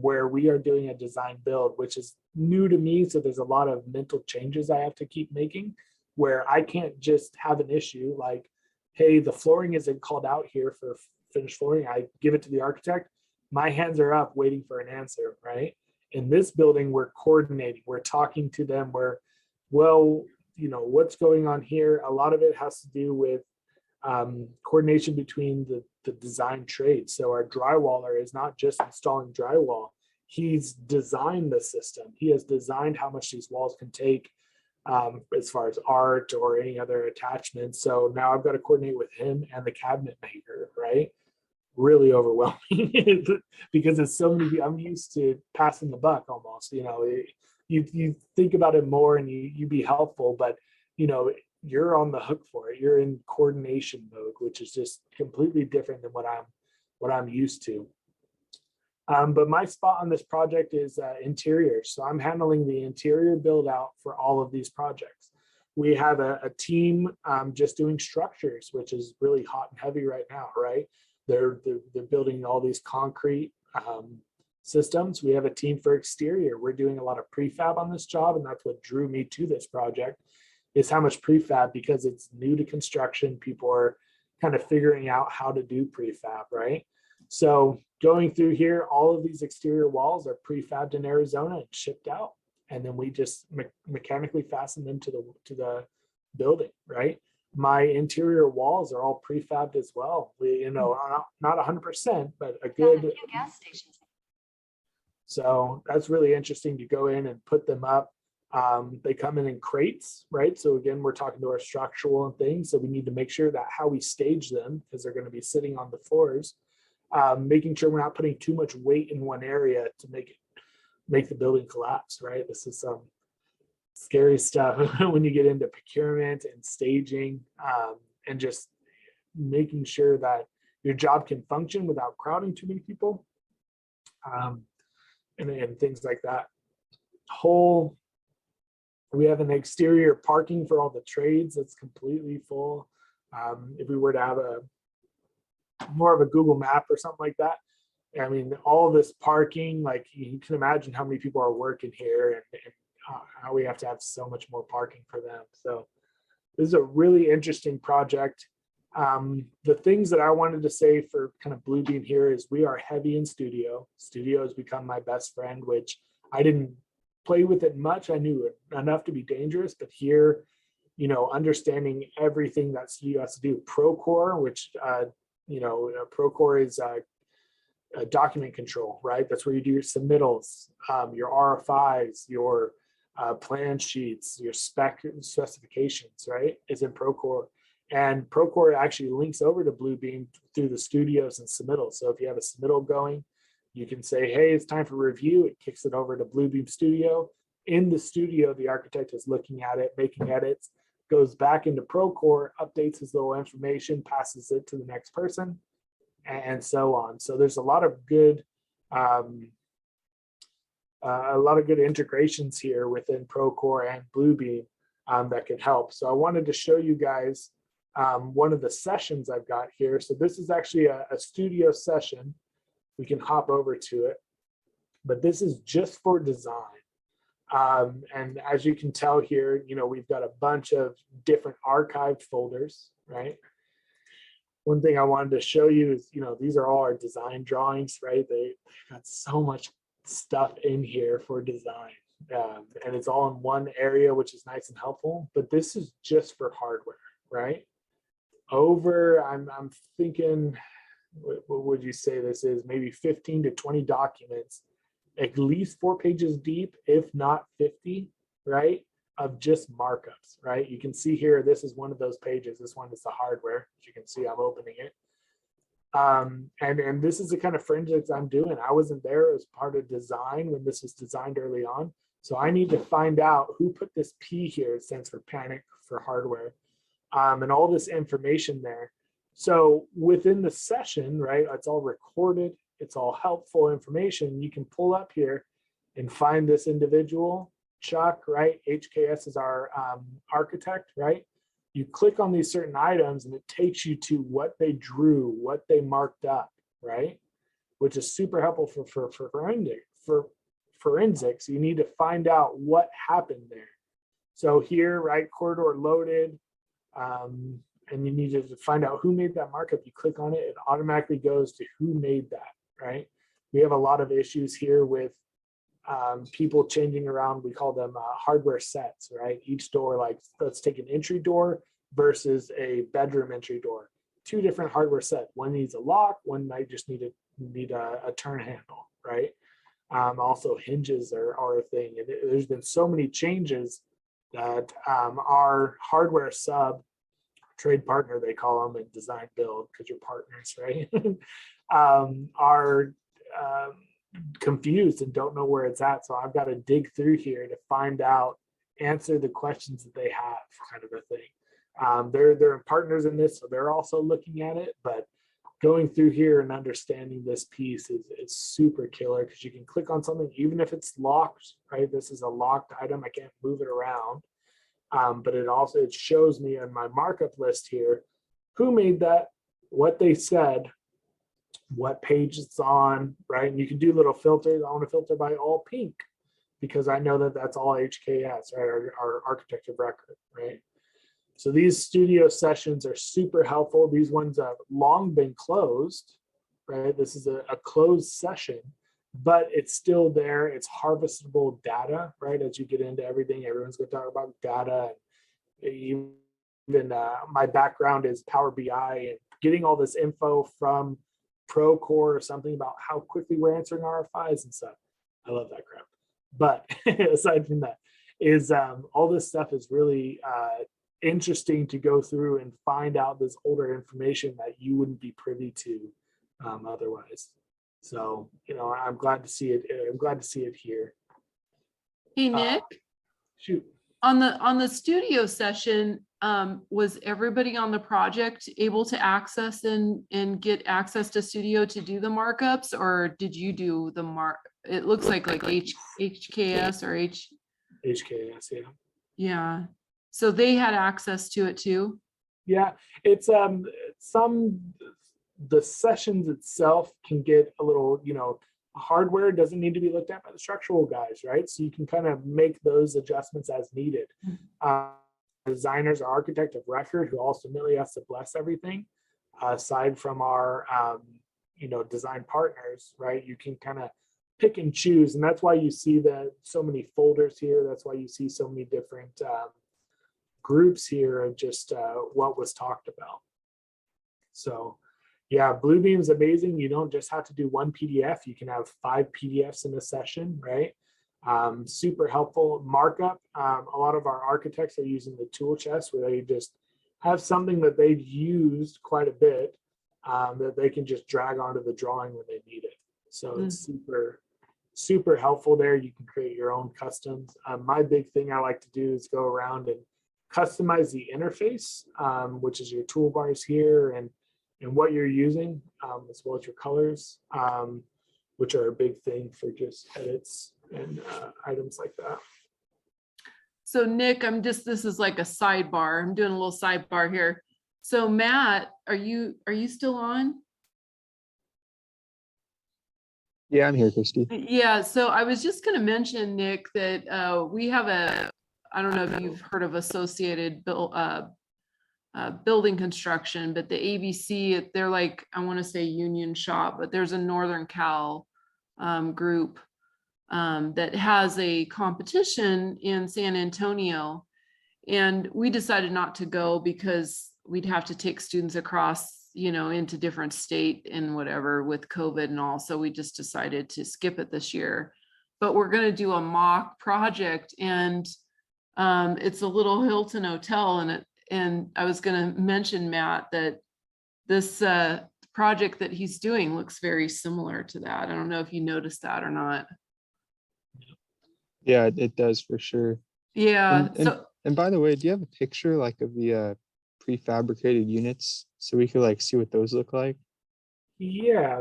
where we are doing a design build, which is new to me. So there's a lot of mental changes I have to keep making, where I can't just have an issue like, hey, the flooring isn't called out here for finished flooring. I give it to the architect. My hands are up waiting for an answer, right? In this building, we're coordinating, we're talking to them, well, you know, what's going on here. A lot of it has to do with coordination between the design trades. So our drywaller is not just installing drywall. He's designed the system. He has designed how much these walls can take as far as art or any other attachments. So now I've got to coordinate with him and the cabinet maker, right? Really overwhelming because it's so many. I'm used to passing the buck almost. You know, you think about it more and you be helpful, but you know, you're on the hook for it. You're in coordination mode, which is just completely different than what I'm used to. But my spot on this project is interior. So I'm handling the interior build out for all of these projects. We have a team just doing structures, which is really hot and heavy right now, right? They're building all these concrete systems. We have a team for exterior. We're doing a lot of prefab on this job, and that's what drew me to this project, is how much prefab, because it's new to construction. People are kind of figuring out how to do prefab, right? So going through here, all of these exterior walls are prefabbed in Arizona and shipped out, and then we just mechanically fasten them to the building, right? My interior walls are all prefabbed as well. We, you know, not 100%, but a good. So that's really interesting to go in and put them up. They come in crates, right? So again, we're talking to our structural and things. So we need to make sure that how we stage them, because they're going to be sitting on the floors, making sure we're not putting too much weight in one area to make the building collapse, right? This is some scary stuff when you get into procurement and staging, and just making sure that your job can function without crowding too many people, and things like that. We have an exterior parking for all the trades that's completely full. If we were to have more of a Google map or something like that, I mean, all of this parking, like you can imagine how many people are working here, and how we have to have so much more parking for them. So this is a really interesting project. The things that I wanted to say for kind of Bluebeam here is we are heavy in studio. Studio has become my best friend, which I didn't play with it much. I knew it enough to be dangerous, but here, you know, understanding everything that studio has to do. Procore, which, you know, Procore is document control, right? That's where you do your submittals, your RFIs, your plan sheets, your specifications, right? Is in Procore. And Procore actually links over to Bluebeam through the studios and submittals. So if you have a submittal going, you can say, hey, it's time for review. It kicks it over to Bluebeam Studio. In the studio, the architect is looking at it, making edits, goes back into Procore, updates his little information, passes it to the next person, and so on. So there's a lot of good integrations here within Procore and Bluebeam that can help. So I wanted to show you guys one of the sessions I've got here. So this is actually a studio session. We can hop over to it, but this is just for design. And as you can tell here, you know, we've got a bunch of different archived folders, right? One thing I wanted to show you is, you know, these are all our design drawings, right? They've got so much stuff in here for design, and it's all in one area, which is nice and helpful. But this is just for hardware, right? I'm thinking, what would you say this is? Maybe 15 to 20 documents, at least 4 pages deep, if not 50, right? Of just markups, right? You can see here, this is one of those pages. This one is the hardware. As you can see, I'm opening it. And this is the kind of forensics I'm doing. I wasn't there as part of design when this was designed early on. So I need to find out who put this P here. It stands for panic for hardware, and all this information there. So within the session, right, it's all recorded. It's all helpful information. You can pull up here and find this individual, Chuck, right? HKS is our architect, right? you click on these certain items and it takes you to what they drew, what they marked up, right? Which is super helpful for forensics. You need to find out what happened there. So here, right, corridor loaded, and you need to find out who made that markup. You click on it, it automatically goes to who made that, right? We have a lot of issues here with people changing around. We call them hardware sets, right? Each door, like let's take an entry door versus a bedroom entry door. Two different hardware sets. One needs a lock, one might just need a turn handle, right? Also hinges are a thing. And there's been so many changes that our hardware sub, trade partner, they call them in design build because you're partners, right? Are confused and don't know where it's at. So I've got to dig through here to find out, answer the questions that they have, kind of a thing. They're partners in this, so they're also looking at it, but going through here and understanding this piece is super killer because you can click on something, even if it's locked, right? This is a locked item, I can't move it around. But it shows me on my markup list here, who made that, what they said, what page it's on, right? And you can do little filters. I want to filter by all pink because I know that that's all HKS, right? Our architect of record, right? So these studio sessions are super helpful. These ones have long been closed, right? This is a closed session, but it's still there. It's harvestable data, right? As you get into everything, everyone's going to talk about data. And even my background is Power BI and getting all this info from Procore or something about how quickly we're answering RFIs and stuff. I love that crap. But aside from that, is all this stuff is really interesting to go through and find out this older information that you wouldn't be privy to otherwise. So, I'm glad to see it. I'm glad to see it here. Hey, Nick. Shoot. On the studio session, was everybody on the project able to access and get access to Studio to do the markups, or did you do the it looks like HKS or HKS, yeah. Yeah. So they had access to it too? Yeah, it's the sessions itself can get a little, hardware doesn't need to be looked at by the structural guys, right? So you can kind of make those adjustments as needed. Designers or architect of record who ultimately has to bless everything, aside from our, design partners, right? You can kind of pick and choose. And that's why you see that so many folders here. That's why you see so many different groups here of just what was talked about. So yeah, Bluebeam is amazing. You don't just have to do one PDF. You can have 5 PDFs in a session, right? Super helpful. Markup. A lot of our architects are using the tool chest where they just have something that they've used quite a bit that they can just drag onto the drawing when they need it. So it's super helpful there. You can create your own customs. My big thing I like to do is go around and customize the interface, which is your toolbars here and what you're using, as well as your colors, which are a big thing for just edits and items like that. So Nick, this is like a sidebar. I'm doing a little sidebar here. So Matt, are you still on? Yeah, I'm here, Christy. Yeah, so I was just going to mention, Nick, that we have I don't know if you've heard of Associated Building Construction, but the ABC, they're like, I want to say union shop, but there's a Northern Cal group that has a competition in San Antonio. And we decided not to go because we'd have to take students across, into different state and whatever with COVID and all. So we just decided to skip it this year. But we're going to do a mock project, and it's a little Hilton hotel. And I was going to mention, Matt, that this project that he's doing looks very similar to that. I don't know if you noticed that or not. Yeah, it does for sure. Yeah. And by the way, do you have a picture like of the prefabricated units so we could see what those look like? Yeah,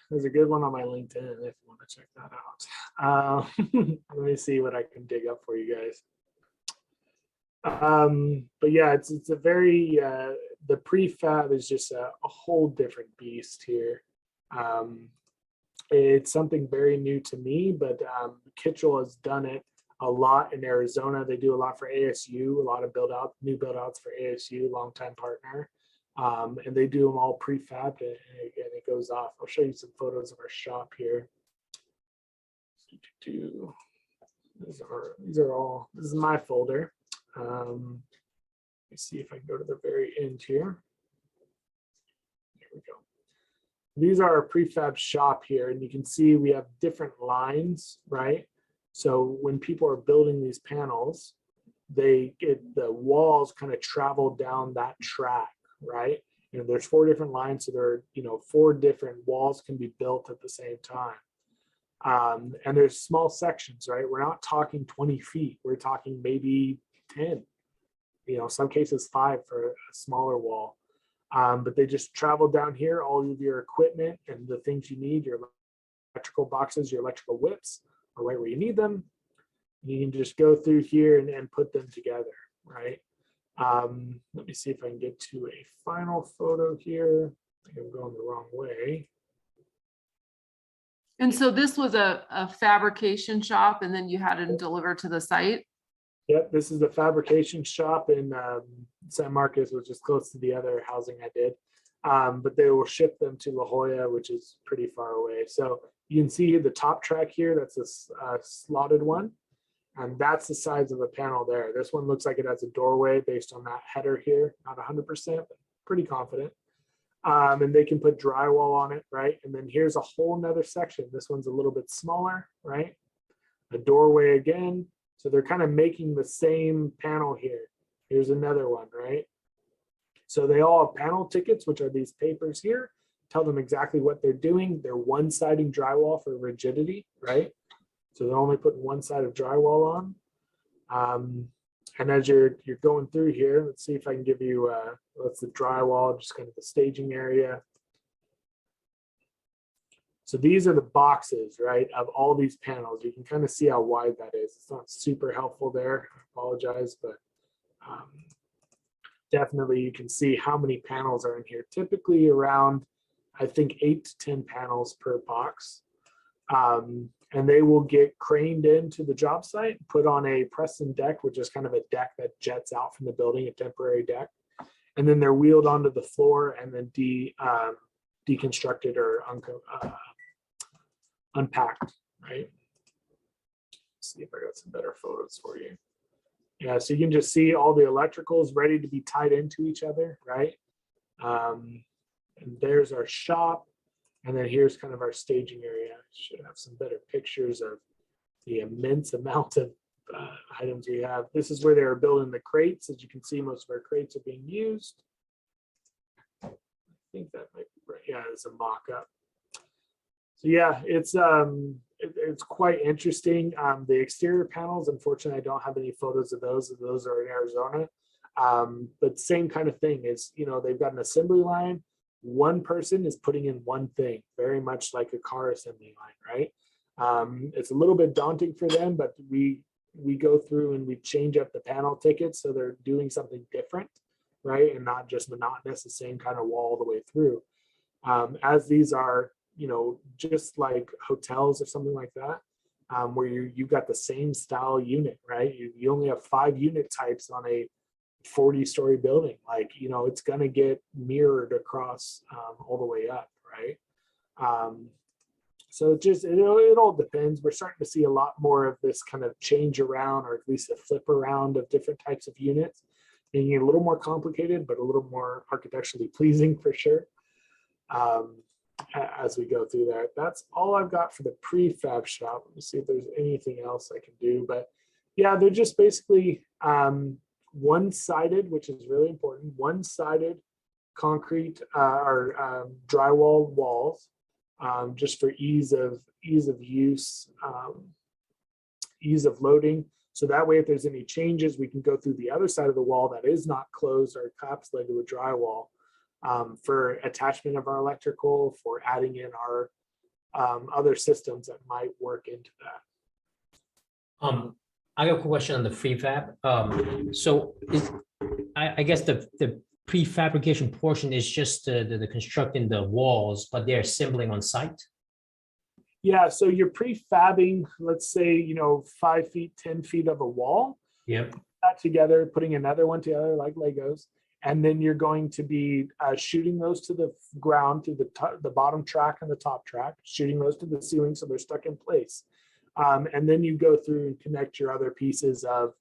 there's a good one on my LinkedIn if you want to check that out. Let me see what I can dig up for you guys. But yeah, it's a very, the prefab is just a whole different beast here. It's something very new to me, but Kitchell has done it a lot in Arizona. They do a lot for ASU, a lot of new build outs for ASU, longtime partner. And they do them all prefabbed, and it goes off. I'll show you some photos of our shop here. These are all, this is my folder. Let me see if I can go to the very end here. There we go. These are our prefab shop here, and you can see we have different lines, right? So when people are building these panels, the walls kind of travel down that track, right? There's 4 different lines, so there are 4 different walls can be built at the same time. And there's small sections, right? We're not talking 20 feet. We're talking maybe 10, some cases 5 for a smaller wall. But they just travel down here, all of your equipment and the things you need, your electrical boxes, your electrical whips are right where you need them. You can just go through here and put them together, right? Let me see if I can get to a final photo here. I think I'm going the wrong way. And so this was a fabrication shop, and then you had it delivered to the site? Yep, this is the fabrication shop in San Marcos, which is close to the other housing I did. But they will ship them to La Jolla, which is pretty far away. So you can see the top track here, that's a slotted one. And that's the size of the panel there. This one looks like it has a doorway based on that header here. Not 100%, but pretty confident. And they can put drywall on it, right? And then here's a whole nother section. This one's a little bit smaller, right? A doorway again. So they're kind of making the same panel here. Here's another one, right? So they all have panel tickets, which are these papers here. Tell them exactly what they're doing. They're one-siding drywall for rigidity, right? So they're only putting one side of drywall on. And as you're going through here, let's see if I can give you, that's the drywall, just kind of the staging area. So these are the boxes, right, of all these panels. You can kind of see how wide that is. It's not super helpful there. I apologize, but definitely you can see how many panels are in here. Typically around, I think, 8 to 10 panels per box. And they will get craned into the job site, put on a Preston deck, which is kind of a deck that jets out from the building, a temporary deck. And then they're wheeled onto the floor and then deconstructed or unpacked, right? Let's see if I got some better photos for you. Yeah, so you can just see all the electricals ready to be tied into each other, right? And there's our shop. And then here's kind of our staging area. Should have some better pictures of the immense amount of items we have. This is where they were building the crates. As you can see, most of our crates are being used. I think that might be right. Yeah, it's a mock-up. So yeah, it's quite interesting. The exterior panels, unfortunately, I don't have any photos of those. Those are in Arizona. But same kind of thing is, they've got an assembly line. One person is putting in one thing, very much like a car assembly line, right? It's a little bit daunting for them, but we go through and we change up the panel tickets so they're doing something different, right? And not just monotonous, the same kind of wall all the way through. As these are, just like hotels or something like that, where you've got the same style unit, right? You only have 5 unit types on a 40-story building. Like, it's going to get mirrored across all the way up, right? So it all depends. We're starting to see a lot more of this kind of change around, or at least a flip around of different types of units, making it a little more complicated, but a little more architecturally pleasing for sure. As we go through that, that's all I've got for the prefab shop. Let me see if there's anything else I can do, but yeah, they're just basically one-sided, which is really important, one-sided concrete or drywall walls, just for ease of use, ease of loading. So that way, if there's any changes, we can go through the other side of the wall that is not closed or encapsulated with drywall, for attachment of our electrical, for adding in our other systems that might work into that. I got a question on the prefab. So I guess the prefabrication portion is just the constructing the walls, but they're assembling on site? Yeah, so you're prefabbing, let's say, 5 feet, 10 feet of a wall. Yep. That together, putting another one together like Legos, and then you're going to be shooting those to the ground through the bottom track and the top track, shooting those to the ceiling so they're stuck in place. And then you go through and connect your other pieces of,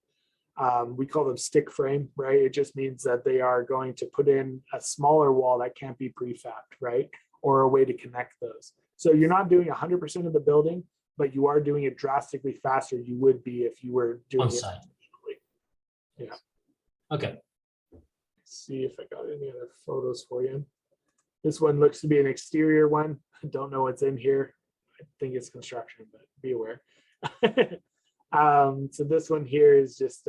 we call them stick frame, right? It just means that they are going to put in a smaller wall that can't be prefabbed, right? Or a way to connect those. So you're not doing 100% of the building, but you are doing it drastically faster you would be if you were doing On site. Yeah. Okay. Let's see if I got any other photos for you. This one looks to be an exterior one. I don't know what's in here. I think it's construction, but be aware. So this one here is just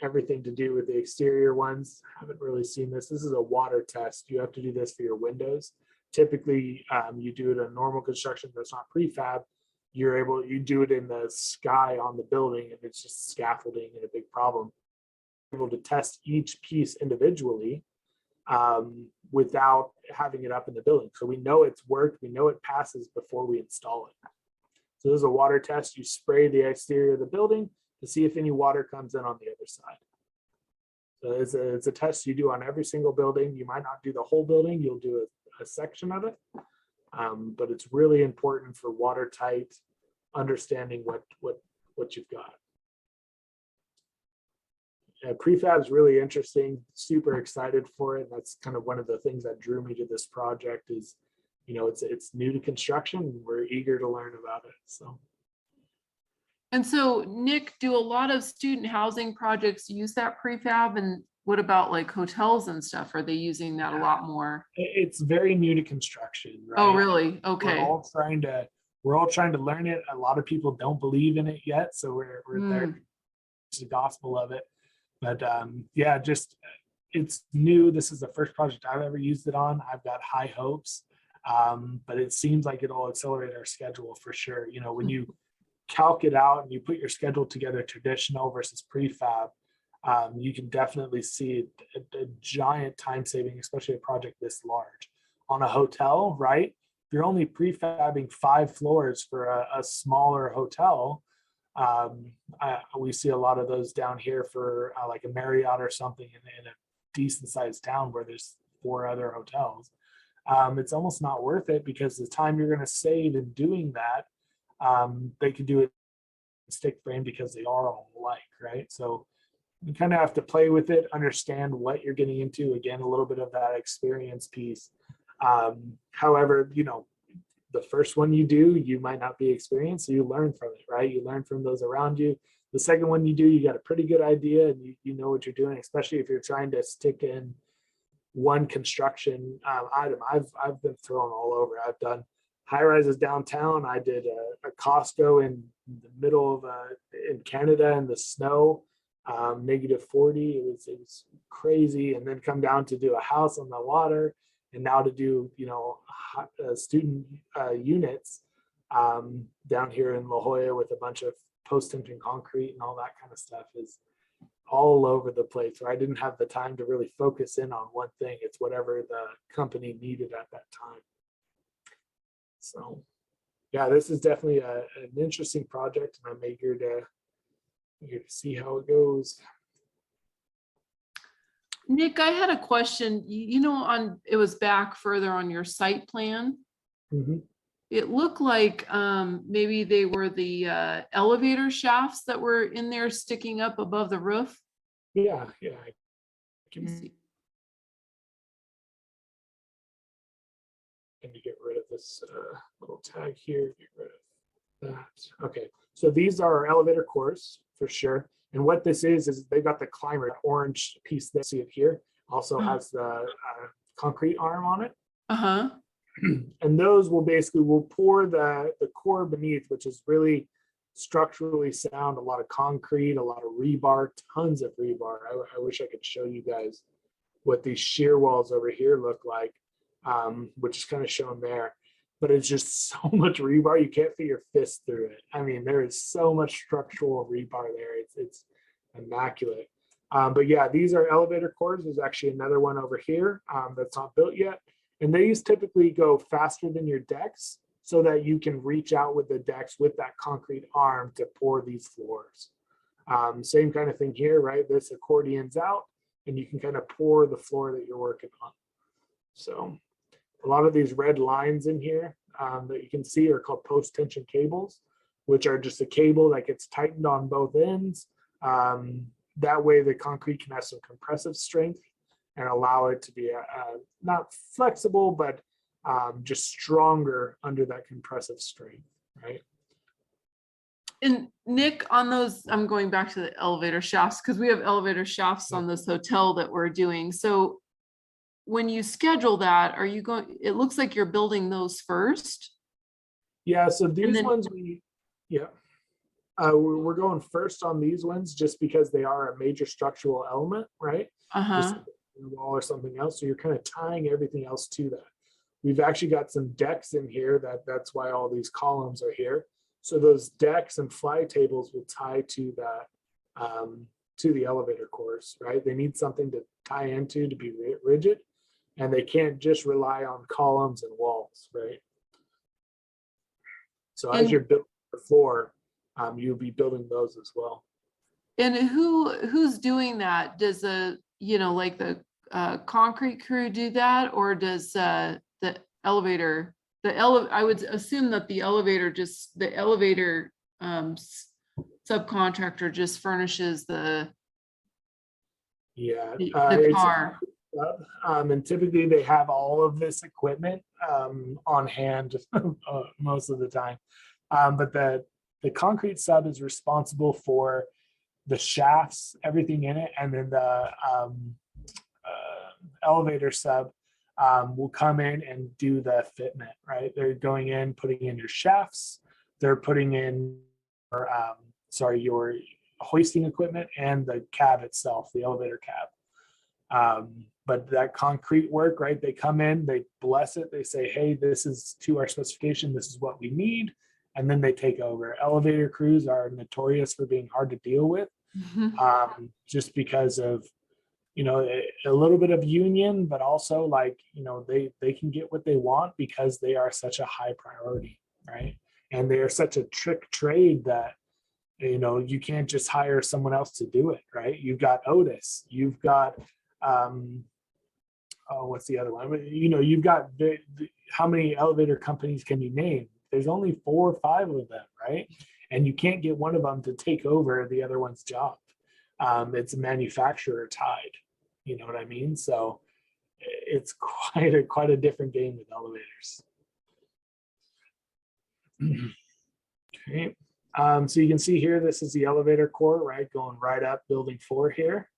everything to do with the exterior ones. I haven't really seen this. This is a water test. You have to do this for your windows. Typically, you do it in normal construction that's not prefab. You do it in the sky on the building, and it's just scaffolding and a big problem. Able to test each piece individually without having it up in the building. So we know it's worked, we know it passes before we install it. So this is a water test. You spray the exterior of the building to see if any water comes in on the other side. So it's a test you do on every single building. You might not do the whole building, you'll do a section of it. But it's really important for watertight understanding what you've got. Prefab is really interesting, super excited for it. That's kind of one of the things that drew me to this project is, it's new to construction and we're eager to learn about it. So. And so Nick, do a lot of student housing projects use that prefab, and what about like hotels and stuff? Are they using that a lot more? It's very new to construction, right? Oh, really? Okay. We're all trying to learn it. A lot of people don't believe in it yet. So we're there. It's the gospel of it. But yeah, it's new. This is the first project I've ever used it on. I've got high hopes, but it seems like it'll accelerate our schedule for sure. When you calc it out and you put your schedule together, traditional versus prefab, you can definitely see a giant time saving, especially a project this large. On a hotel, right? If you're only prefabbing 5 floors for a smaller hotel, we see a lot of those down here for like a Marriott or something in a decent sized town where there's 4 other hotels. It's almost not worth it because the time you're going to save in doing that, they could do it in stick frame because they are all alike, right? So you kind of have to play with it, understand what you're getting into. Again, a little bit of that experience piece. However, the first one you do, you might not be experienced, so you learn from it, right? You learn from those around you. The second one you do, you got a pretty good idea and you know what you're doing, especially if you're trying to stick in one construction item. I've been thrown all over. I've done high rises downtown. I did a Costco in the middle of in Canada in the snow, -40. It was crazy. And then come down to do a house on the water, and now to do student units down here in La Jolla with a bunch of post-tension concrete and all that kind of stuff is all over the place, where I didn't have the time to really focus in on one thing. It's whatever the company needed at that time. So yeah, this is definitely an interesting project, and I'm eager to see how it goes. Nick, I had a question. It was back further on your site plan. Mm-hmm. It looked like maybe they were the elevator shafts that were in there sticking up above the roof. Yeah. I can See. And to get rid of this little tag here, get rid of that. Okay, so these are our elevator cores for sure. And what this is they got the climber, orange piece that see it here, also has the concrete arm on it. Uh-huh. And those we'll pour the core beneath, which is really structurally sound, a lot of concrete, a lot of rebar, tons of rebar. I wish I could show you guys what these shear walls over here look like, which is kind of shown there. but it's just so much rebar, you can't fit your fist through it. I mean, there is so much structural rebar there. It's immaculate. But yeah, these are elevator cores. There's actually another one over here that's not built yet. And these typically go faster than your decks so that you can reach out with the decks with that concrete arm to pour these floors. Same kind of thing here, right? This accordion's out and you can kind of pour the floor that you're working on. So a lot of these red lines in here that you can see are called post-tension cables, which are just a cable that gets tightened on both ends. That way the concrete can have some compressive strength and allow it to be not flexible, but just stronger under that compressive strength, right? And Nick, on those, I'm going back to the elevator shafts because we have elevator shafts on this hotel that we're doing. So when you schedule that, are you going, it looks like you're building those first? Yeah, so these then- ones we're going first on these ones just because they are a major structural element, right? Just like a wall or something else. So you're kind of tying everything else to that. We've actually got some decks in here that's why all these columns are here. So those decks and fly tables will tie to that, to the elevator cores, right? They need something to tie into to be rigid, and they can't just rely on columns and walls, right? So as you're building the floor, you'll be building those as well. And who's doing that? Does like the concrete crew do that, or does the elevator? I would assume that the elevator subcontractor just furnishes the car. And typically they have all of this equipment on hand most of the time. But the concrete sub is responsible for the shafts, everything in it, and then the elevator sub will come in and do the fitment, right? They're going in, putting in your shafts, they're putting in your hoisting equipment and the cab itself, the elevator cab. But that concrete work, right? They come in, they bless it, they say, hey, this is to our specification, this is what we need, and then they take over. Elevator crews are notorious for being hard to deal with, just because of a little bit of union, but also they can get what they want because they are such a high priority, right? And they are such a trick trade that you can't just hire someone else to do it, right? You've got Otis, you've got what's the other one? You've got how many elevator companies can you name? There's only 4 or 5 of them, right? And you can't get one of them to take over the other one's job. It's a manufacturer tied. You know what I mean? So it's quite a different game with elevators. Okay. So you can see here, this is the elevator core, right? Going right up building 4 here.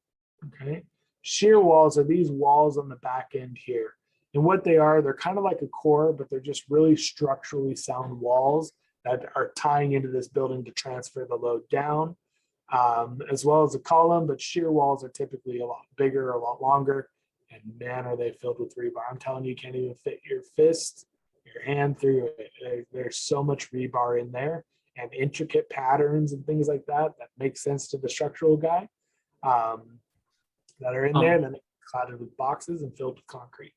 Okay. Shear walls are these walls on the back end here. And what they are, they're kind of like a core, but they're just really structurally sound walls that are tying into this building to transfer the load down, as well as a column. But shear walls are typically a lot bigger, a lot longer, and man, are they filled with rebar. I'm telling you, you can't even fit your fist, your hand through it. There's so much rebar in there and intricate patterns and things like that make sense to the structural guy that are in there, and then cladded with boxes and filled with concrete.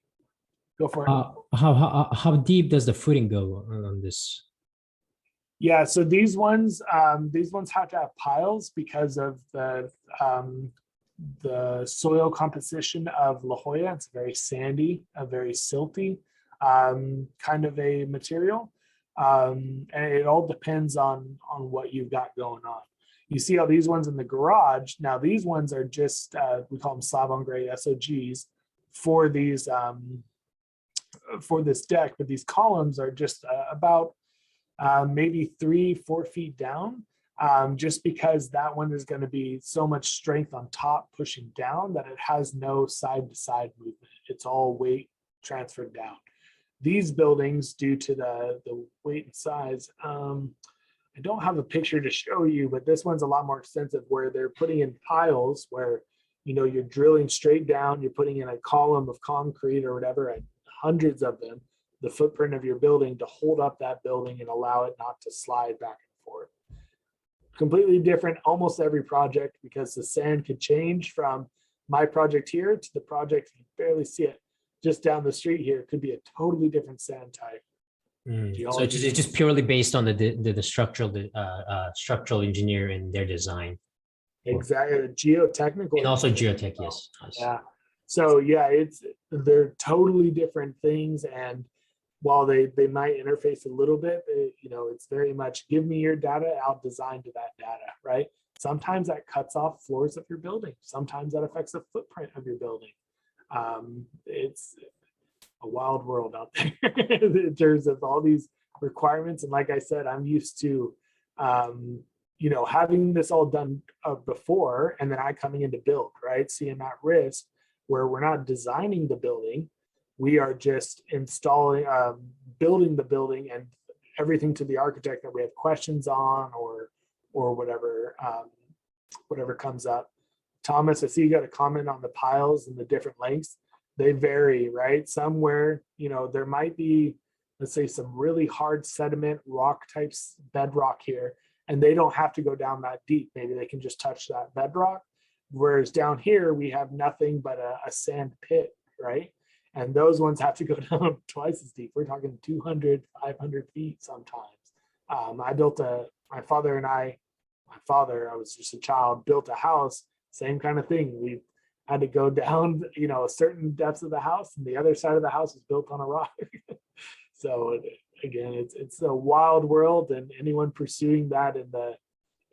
Go for it. How deep does the footing go on this? Yeah, so these ones have to have piles because of the soil composition of La Jolla. It's very sandy, a very silty kind of a material, and it all depends on what you've got going on. You see how these ones in the garage, now these ones are just, we call them slab on grade SOGs for these, for this deck, but these columns are just about maybe 3-4 feet down, just because that one is going to be so much strength on top pushing down that it has no side to side movement. It's all weight transferred down. These buildings, due to the weight and size, I don't have a picture to show you, but this one's a lot more extensive where they're putting in piles where, you're drilling straight down, you're putting in a column of concrete or whatever, and hundreds of them, the footprint of your building to hold up that building and allow it not to slide back and forth. Completely different almost every project, because the sand could change from my project here to the project, you can barely see it, just down the street here. It could be a totally different sand type. So it's just purely based on the structural engineer and their design. Exactly, geotechnical. And also geotech, yes. Yeah. So yeah, they're totally different things, and while they might interface a little bit, it's very much give me your data, I'll design to that data, right? Sometimes that cuts off floors of your building. Sometimes that affects the footprint of your building. It's a wild world out there in terms of all these requirements. And like I said, I'm used to, having this all done before, and then I coming in to build, right? See, I'm at risk where we're not designing the building. We are just installing, building the building and everything to the architect that we have questions on or whatever, whatever comes up. Thomas, I see you got a comment on the piles and the different lengths. They vary, right? Somewhere, there might be, let's say, some really hard sediment rock types, bedrock here, and they don't have to go down that deep. Maybe they can just touch that bedrock. Whereas down here, we have nothing but a sand pit, right? And those ones have to go down twice as deep. We're talking 200, 500 feet sometimes. My father, I was just a child, built a house, same kind of thing. We had to go down, a certain depths of the house, and the other side of the house is built on a rock. So again, it's a wild world, and anyone pursuing that in the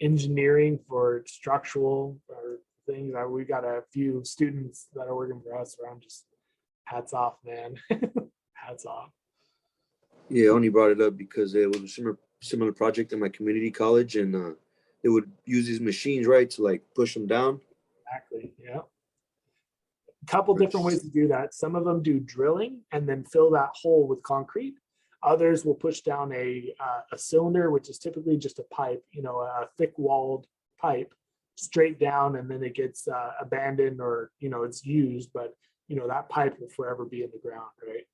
engineering for structural or things, we got a few students that are working for us where I'm just hats off, man. Hats off. Yeah, I only brought it up because it was a similar project in my community college, and they would use these machines, right, to like push them down. Exactly. Yeah. A couple different ways to do that. Some of them do drilling and then fill that hole with concrete. Others will push down a cylinder, which is typically just a pipe, a thick walled pipe, straight down, and then it gets abandoned or it's used, but that pipe will forever be in the ground, right?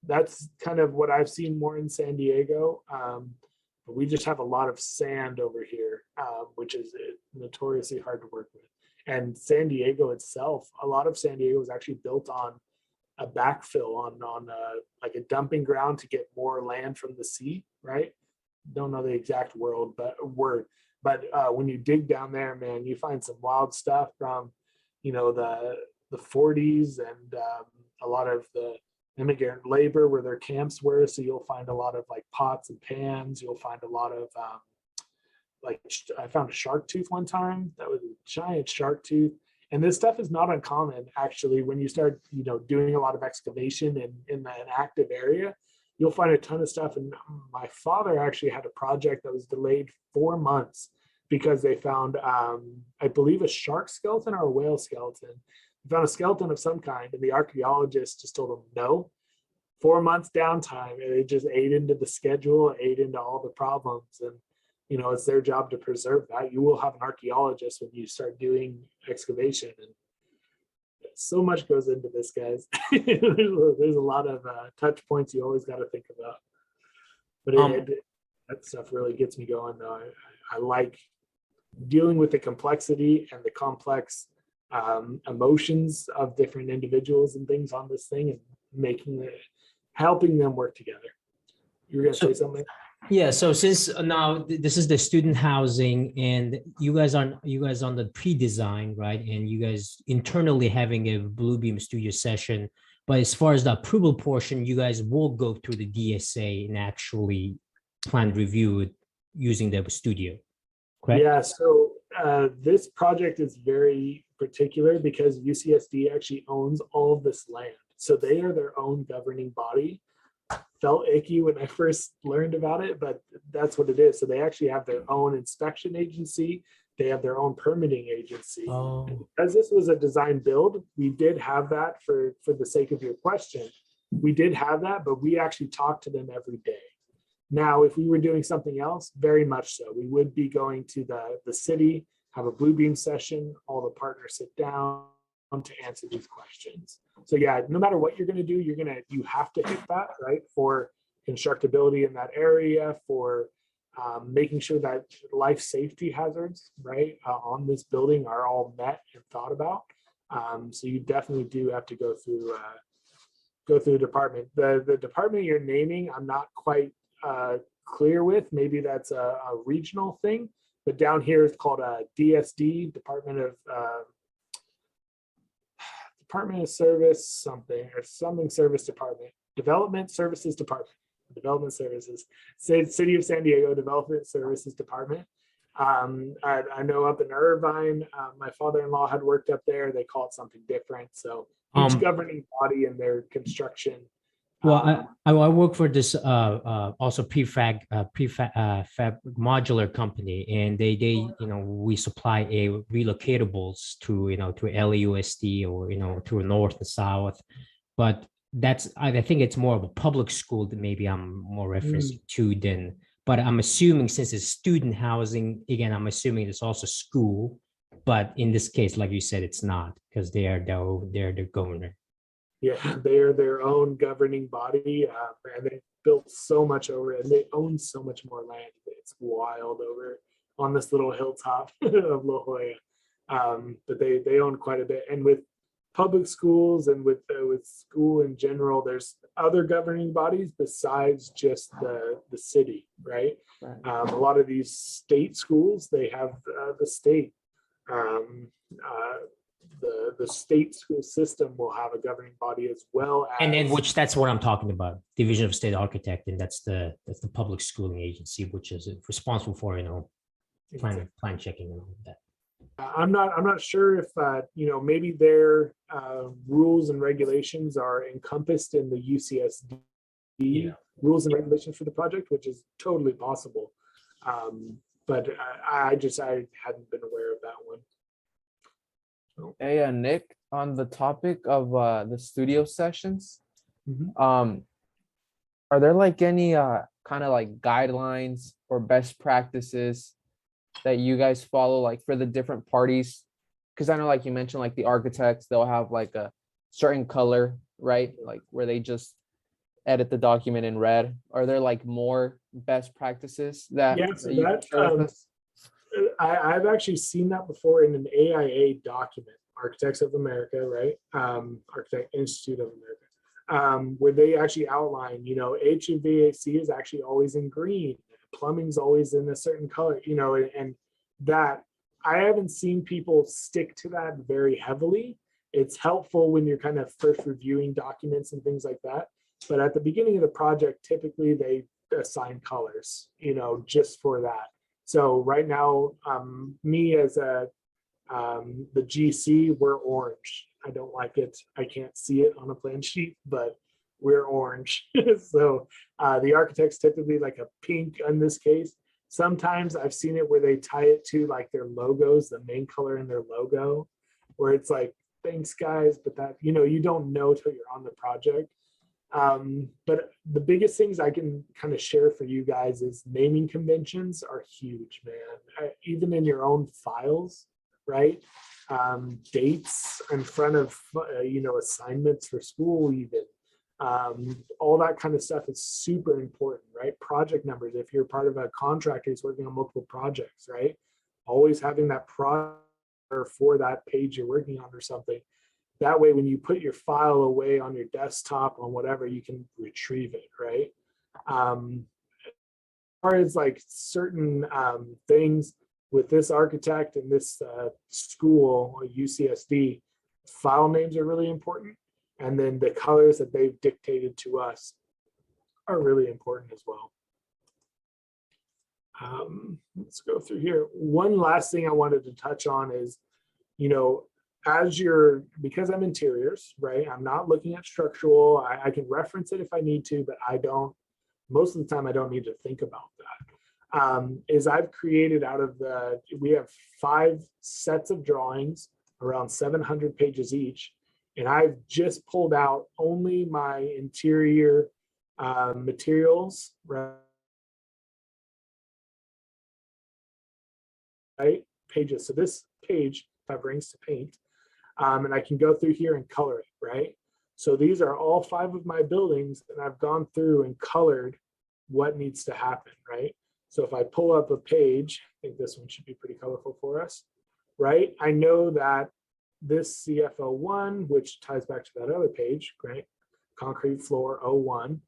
That's kind of what I've seen more in San Diego. But we just have a lot of sand over here, which is notoriously hard to work with. And San Diego itself, a lot of San Diego is actually built on a backfill on like a dumping ground to get more land from the sea, right? Don't know the exact word, but when you dig down there, man, you find some wild stuff from, the 40s and a lot of the immigrant labor where their camps were. So you'll find a lot of like pots and pans. You'll find a lot of I found a shark tooth one time. That was a giant shark tooth. And this stuff is not uncommon, actually. When you start, doing a lot of excavation in an active area, you'll find a ton of stuff. And my father actually had a project that was delayed 4 months because they found, I believe, a shark skeleton or a whale skeleton. They found a skeleton of some kind, and the archaeologist just told them no. 4 months downtime, and it just ate into the schedule, ate into all the problems. And it's their job to preserve that. You will have an archaeologist when you start doing excavation, and so much goes into this, guys. There's a lot of touch points you always got to think about. But that stuff really gets me going, though. I like dealing with the complexity and the complex emotions of different individuals and things on this thing, and helping them work together. You were gonna say something? Yeah, so since now this is the student housing, and you guys on the pre-design, right? And you guys internally having a Bluebeam studio session, but as far as the approval portion, you guys will go through the DSA and actually plan review it using the studio, correct? Yeah, so this project is very particular because UCSD actually owns all of this land. So they are their own governing body. Felt icky when I first learned about it, but that's what it is. So they actually have their own inspection agency. They have their own permitting agency. As this was a design build, we did have that for the sake of your question. We did have that, but we actually talked to them every day. Now, if we were doing something else, very much so. We would be going to the city, have a Bluebeam session, all the partners sit down, to answer these questions. So yeah, no matter what you're going to do, you have to hit that, right? For constructability in that area, for making sure that life safety hazards, right, on this building are all met and thought about. So you definitely do have to go through the department. The department you're naming, I'm not quite clear with. Maybe that's a regional thing, but down here it's called a DSD, Department of Service something, or something service department, Development Services Department, Development Services, City of San Diego Development Services Department. I know up in Irvine, my father-in-law had worked up there. They call it something different. So each governing body in their construction. Well, I work for this also prefab modular company, and they we supply relocatables to to LAUSD or to north and south, but I think it's more of a public school that maybe I'm more referencing to than. But I'm assuming since it's student housing, again, I'm assuming it's also school. But in this case, like you said, it's not, because they're the governor. Yeah, they're their own governing body, and they built so much over it, and they own so much more land. It's wild over on this little hilltop of La Jolla. But they own quite a bit, and with public schools and with school in general, there's other governing bodies besides just the city, right? A lot of these state schools, they have the state. The state school system will have a governing body as well as, and then that's what I'm talking about, Division of State Architect, and that's the public schooling agency, which is responsible for plan checking and all of that. I'm not sure if maybe their rules and regulations are encompassed in the UCSD rules and regulations for the project, which is totally possible. But I hadn't been aware of that one. Hey, Nick, on the topic of the studio sessions, are there like any kind of like guidelines or best practices that you guys follow, like for the different parties? Because I know, like you mentioned, like the architects, they'll have like a certain color, right? Like where they just edit the document in red. Are there like more best practices that you can share with us? I've actually seen that before in an AIA document, Architects of America, right? Architect Institute of America, where they actually outline, HVAC is actually always in green, plumbing's always in a certain color, and that I haven't seen people stick to that very heavily. It's helpful when you're kind of first reviewing documents and things like that. But at the beginning of the project, typically they assign colors, just for that. So right now, me as the GC, we're orange. I don't like it. I can't see it on a plan sheet, but we're orange. So the architects typically like a pink in this case. Sometimes I've seen it where they tie it to like their logos, the main color in their logo, where it's like, thanks guys, but that, you don't know till you're on the project. But the biggest things I can kind of share for you guys is naming conventions are huge, man. Even in your own files, right? Dates in front of, assignments for school, even. All that kind of stuff is super important, right? Project numbers, if you're part of a contractor who's working on multiple projects, right? Always having that project for that page you're working on or something. That way, when you put your file away on your desktop or whatever, you can retrieve it, right? As far as like certain things with this architect and this school, UCSD, file names are really important. And then the colors that they've dictated to us are really important as well. Let's go through here. One last thing I wanted to touch on is, because I'm interiors, right? I'm not looking at structural. I can reference it if I need to, but most of the time I don't need to think about that. Is I've created we have 5 sets of drawings, around 700 pages each. And I've just pulled out only my interior materials, right? Pages. So this page, 5 rings to paint, And I can go through here and color it, right? So these are all 5 of my buildings, and I've gone through and colored what needs to happen, right? So if I pull up a page, I think this one should be pretty colorful for us, right? I know that this CFO1, which ties back to that other page, right? Concrete floor 01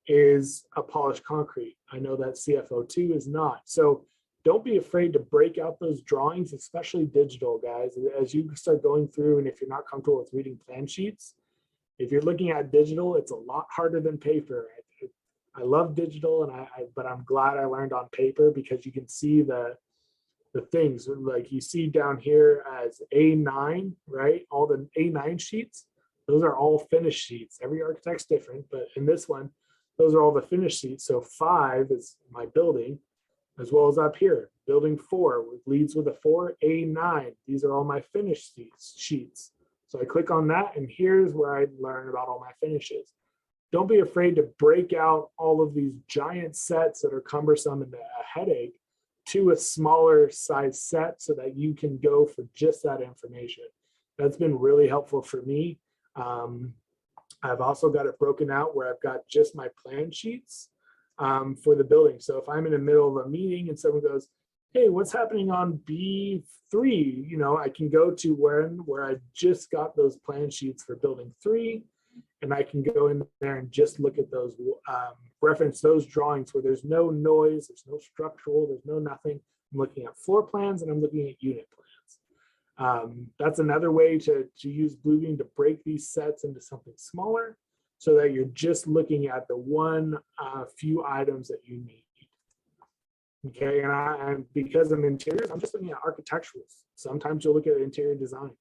is a polished concrete. I know that CFO2 is not. So don't be afraid to break out those drawings, especially digital, guys. As you start going through, and if you're not comfortable with reading plan sheets, if you're looking at digital, it's a lot harder than paper. I love digital, but I'm glad I learned on paper, because you can see the things like you see down here as A9, right? All the A9 sheets, those are all finished sheets. Every architect's different, but in this one, those are all the finished sheets. So 5 is my building, as well as up here, building 4 leads with a 4, A9. These are all my finished sheets. So I click on that, and here's where I learn about all my finishes. Don't be afraid to break out all of these giant sets that are cumbersome and a headache to a smaller size set, so that you can go for just that information. That's been really helpful for me. I've also got it broken out where I've got just my plan sheets for the building. So if I'm in the middle of a meeting and someone goes, hey, what's happening on B3? You know, I can go to where I just got those plan sheets for building 3, and I can go in there and just look at those, reference those drawings where there's no noise, there's no structural, there's no nothing. I'm looking at floor plans and I'm looking at unit plans. That's another way to use Bluebeam to break these sets into something smaller, so that you're just looking at the one few items that you need. Okay, and because I'm interiors, I'm just looking at architecturals. Sometimes you'll look at interior designs.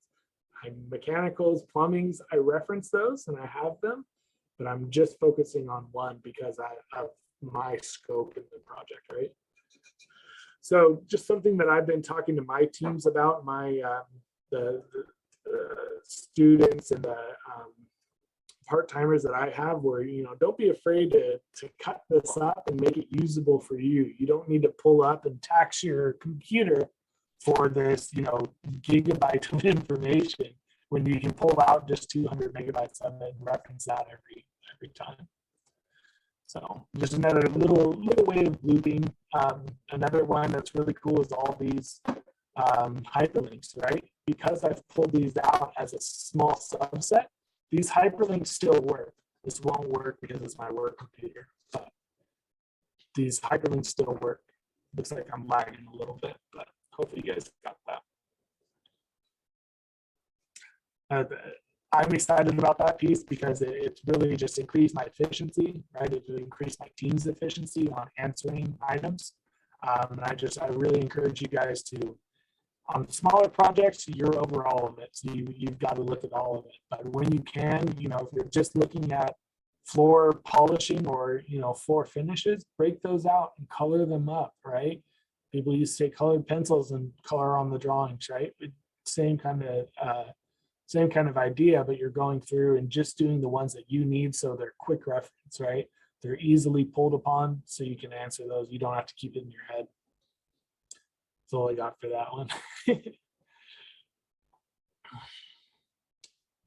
Mechanicals, plumbings, I reference those and I have them, but I'm just focusing on one because of my scope in the project, right? So just something that I've been talking to my teams about, my the students and the part-timers that I have, where, you know, don't be afraid to cut this up and make it usable for you. You don't need to pull up and tax your computer for this, you know, gigabyte of information, when you can pull out just 200 megabytes of it and reference that every time. So just another little way of looping. Another one that's really cool is all these hyperlinks, right? Because I've pulled these out as a small subset, these hyperlinks still work. This won't work because it's my work computer, but these hyperlinks still work. Looks like I'm lagging a little bit, but hopefully you guys got that. I'm excited about that piece because it's really just increased my efficiency, right? It really increased my team's efficiency on answering items. And I really encourage you guys to, on smaller projects, you're over all of it. So you've got to look at all of it. But when you can, you know, if you're just looking at floor polishing or, you know, floor finishes, break those out and color them up, right? People used to take colored pencils and color on the drawings, right? Same kind of idea, but you're going through and just doing the ones that you need, so they're quick reference, right? They're easily pulled upon, so you can answer those. You don't have to keep it in your head. That's all I got for that one.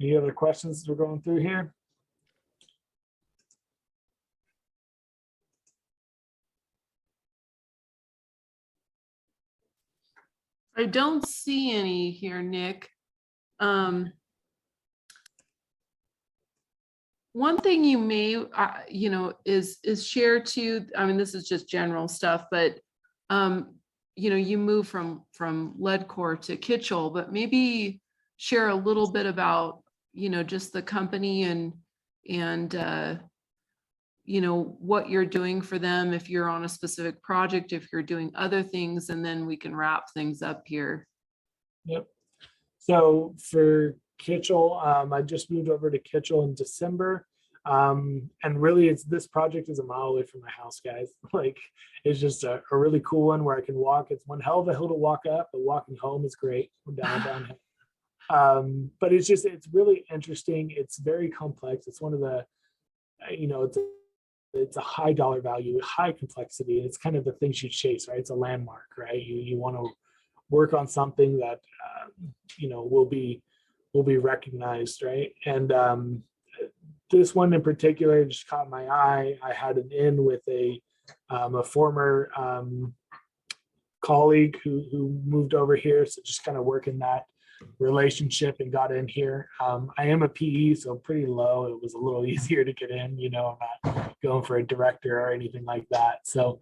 Any other questions we're going through here? I don't see any here, Nick. One thing you may, you know, is share too. I mean, this is just general stuff, but you know, you move from Leadcore to Kitchell, but maybe share a little bit about, you know, just the company and you know, what you're doing for them, if you're on a specific project, if you're doing other things, and then we can wrap things up here. Yep. So for Kitchell, I just moved over to Kitchell in December. And really this project is a mile away from my house, guys. Like, it's just a really cool one where I can walk. It's one hell of a hill to walk up, but walking home is great. Downhill. But it's really interesting. It's very complex. It's one of the, you know, it's a high dollar value, high complexity. It's kind of the things you chase, right? It's a landmark, right? You want to work on something that, you know, will be will be recognized, right? And this one in particular just caught my eye. I had an in with a former colleague who moved over here, so just kind of working that relationship and got in here. I am a PE, so pretty low. It was a little easier to get in. You know, I'm not going for a director or anything like that. So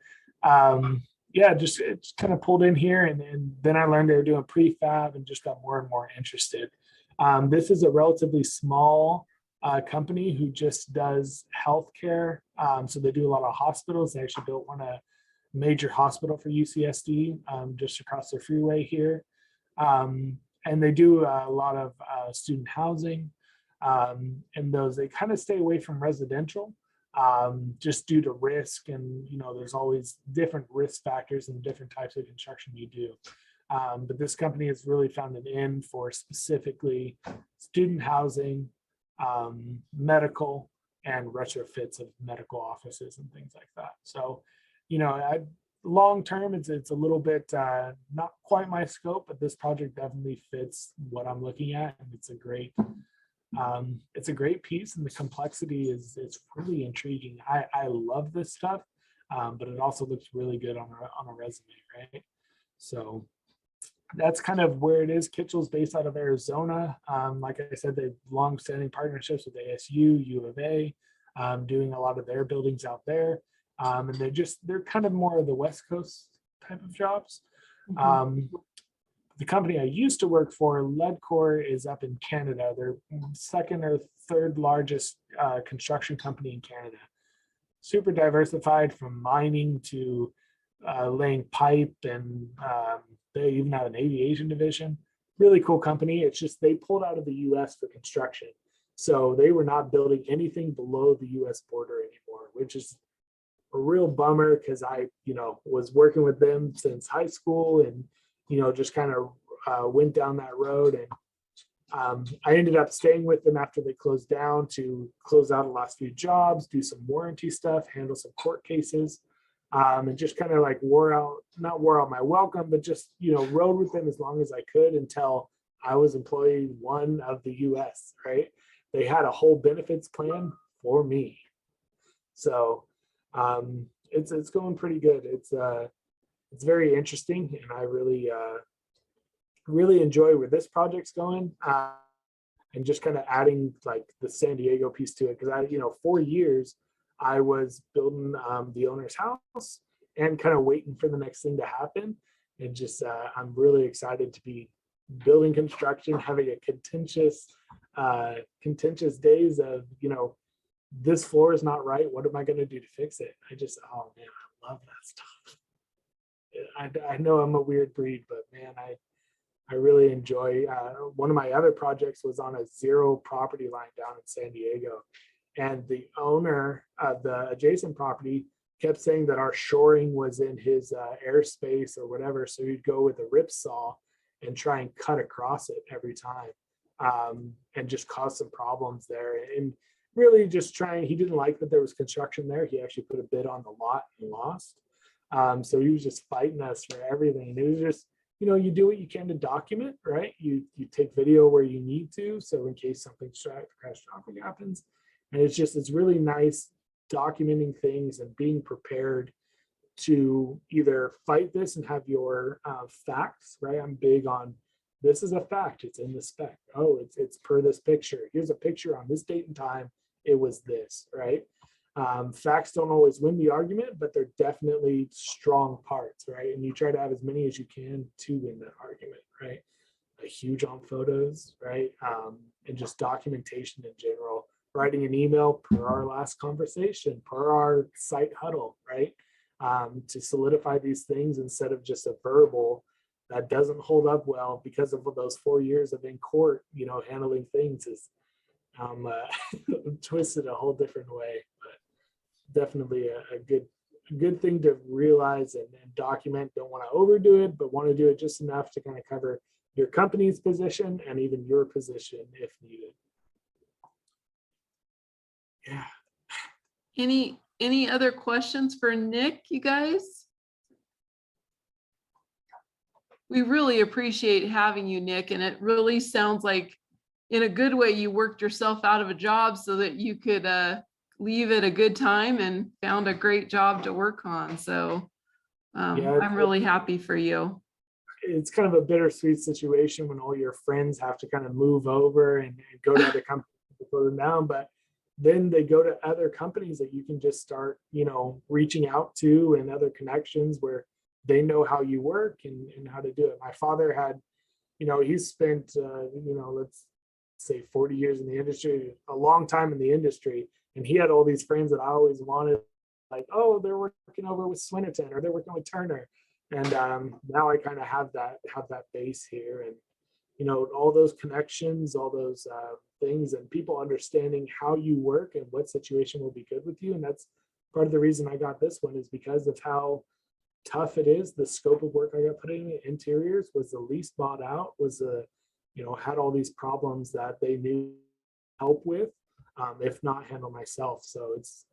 yeah, just it's kind of pulled in here, and then I learned they were doing prefab and just got more and more interested. This is a relatively small company who just does healthcare. So they do a lot of hospitals. They actually built one a major hospital for UCSD just across the freeway here. And they do a lot of student housing. And those, they kind of stay away from residential just due to risk. And, you know, there's always different risk factors and different types of construction you do. But this company has really found an in for specifically student housing, medical, and retrofits of medical offices and things like that. So, you know, long term, it's a little bit not quite my scope, but this project definitely fits what I'm looking at, and it's a great piece, and the complexity is really intriguing. I love this stuff, but it also looks really good on a resume, right? So that's kind of where it is. Kitchell's based out of Arizona. Like I said, they've long-standing partnerships with ASU, U of A, doing a lot of their buildings out there. And they're kind of more of the West Coast type of jobs. The company I used to work for, Ledcor, is up in Canada. They're second or third largest construction company in Canada. Super diversified, from mining to laying pipe, and they even have an aviation division. Really cool company. It's just they pulled out of the US for construction. So they were not building anything below the US border anymore, which is a real bummer, because I, you know, was working with them since high school, and, you know, just kind of went down that road. And I ended up staying with them after they closed down to close out the last few jobs, do some warranty stuff, handle some court cases, and just kind of like not wore out my welcome, but just, you know, rode with them as long as I could until I was employee one of the US, right? They had a whole benefits plan for me. So it's going pretty good. It's very interesting, and I really enjoy where this project's going, and just kind of adding like the San Diego piece to it, because you know, 4 years I was building the owner's house and kind of waiting for the next thing to happen, and just I'm really excited to be building construction, having a contentious days of, you know, this floor is not right. What am I going to do to fix it? Oh man, I love that stuff. I know I'm a weird breed, but man, I really enjoy. One of my other projects was on a zero property line down in San Diego, and the owner of the adjacent property kept saying that our shoring was in his airspace or whatever. So he'd go with a rip saw and try and cut across it every time, and just cause some problems there. And really just trying, he didn't like that there was construction there. He actually put a bid on the lot and lost. So he was just fighting us for everything. It was just, you know, you do what you can to document, right? You take video where you need to, so in case something catastrophic happens. And it's really nice documenting things and being prepared to either fight this and have your facts, right? I'm big on, this is a fact, it's in the spec. Oh, it's per this picture. Here's a picture on this date and time. It was this, right? Facts don't always win the argument, but they're definitely strong parts, right? And you try to have as many as you can to win that argument, right? Huge on photos, right? And just documentation in general. Writing an email per our last conversation, per our site huddle, right? To solidify these things instead of just a verbal that doesn't hold up well because of those 4 years of in court, you know, handling things is twisted a whole different way. But definitely a good thing to realize and document. Don't want to overdo it, but want to do it just enough to kind of cover your company's position and even your position if needed. Yeah. Any other questions for Nick, you guys? We really appreciate having you, Nick, and it really sounds like in a good way, you worked yourself out of a job so that you could leave at a good time and found a great job to work on. So Yeah, I'm really happy for you. it's kind of a bittersweet situation when all your friends have to kind of move over and go to other companies to put them down, but then they go to other companies that you can just start, reaching out to, and other connections where they know how you work and how to do it. My father had, he's spent, let's say 40 years in the industry, a long time in the industry. And he had all these friends that I always wanted, like, oh, they're working over with Swinnerton, or they're working with Turner. And now I kind of have that base here, and all those connections, all those things, and people understanding how you work and what situation will be good with you. And that's part of the reason I got this one, is because of how tough it is. The scope of work I got put in interiors was the least bought out, was had all these problems that they knew help with, if not handle myself. So it's,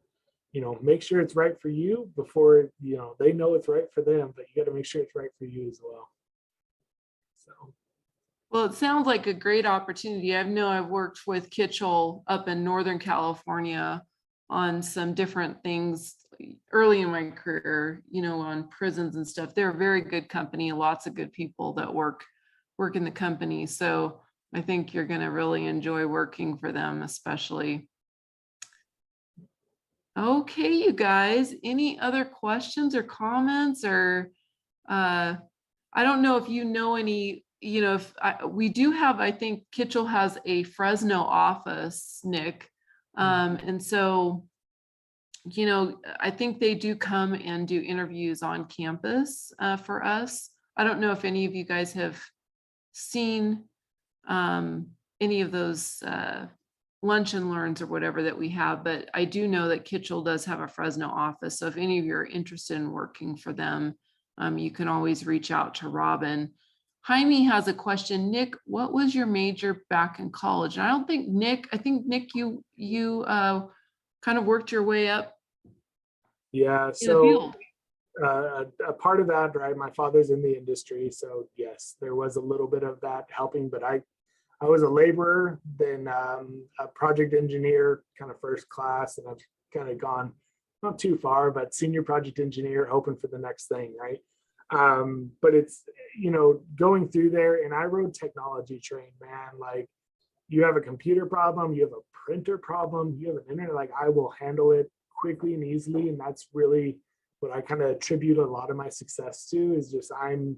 make sure it's right for you before, they know it's right for them, but you got to make sure it's right for you as well. So. Well, it sounds like a great opportunity. I've worked with Kitchell up in Northern California on some different things early in my career, on prisons and stuff. They're a very good company, lots of good people that work in the company. So I think you're going to really enjoy working for them, especially. Okay, you guys, any other questions or comments, or I don't know if any, we do have, I think Kitchell has a Fresno office, Nick. And so, I think they do come and do interviews on campus for us. I don't know if any of you guys have seen any of those lunch and learns or whatever that we have, but I do know that Kitchell does have a Fresno office. So if any of you are interested in working for them, you can always reach out to Robin. Jaime has a question. Nick, what was your major back in college? And I think Nick, you kind of worked your way up. Yeah, so a part of that, right? My father's in the industry, so yes, there was a little bit of that helping, but I was a laborer, then a project engineer, kind of first class, and I've kind of gone not too far, but senior project engineer, hoping for the next thing, right? But it's, going through there, and I rode technology train, man. Like, you have a computer problem, you have a printer problem, you have an internet, like, I will handle it quickly and easily. And that's really what I kind of attribute a lot of my success to, is just I'm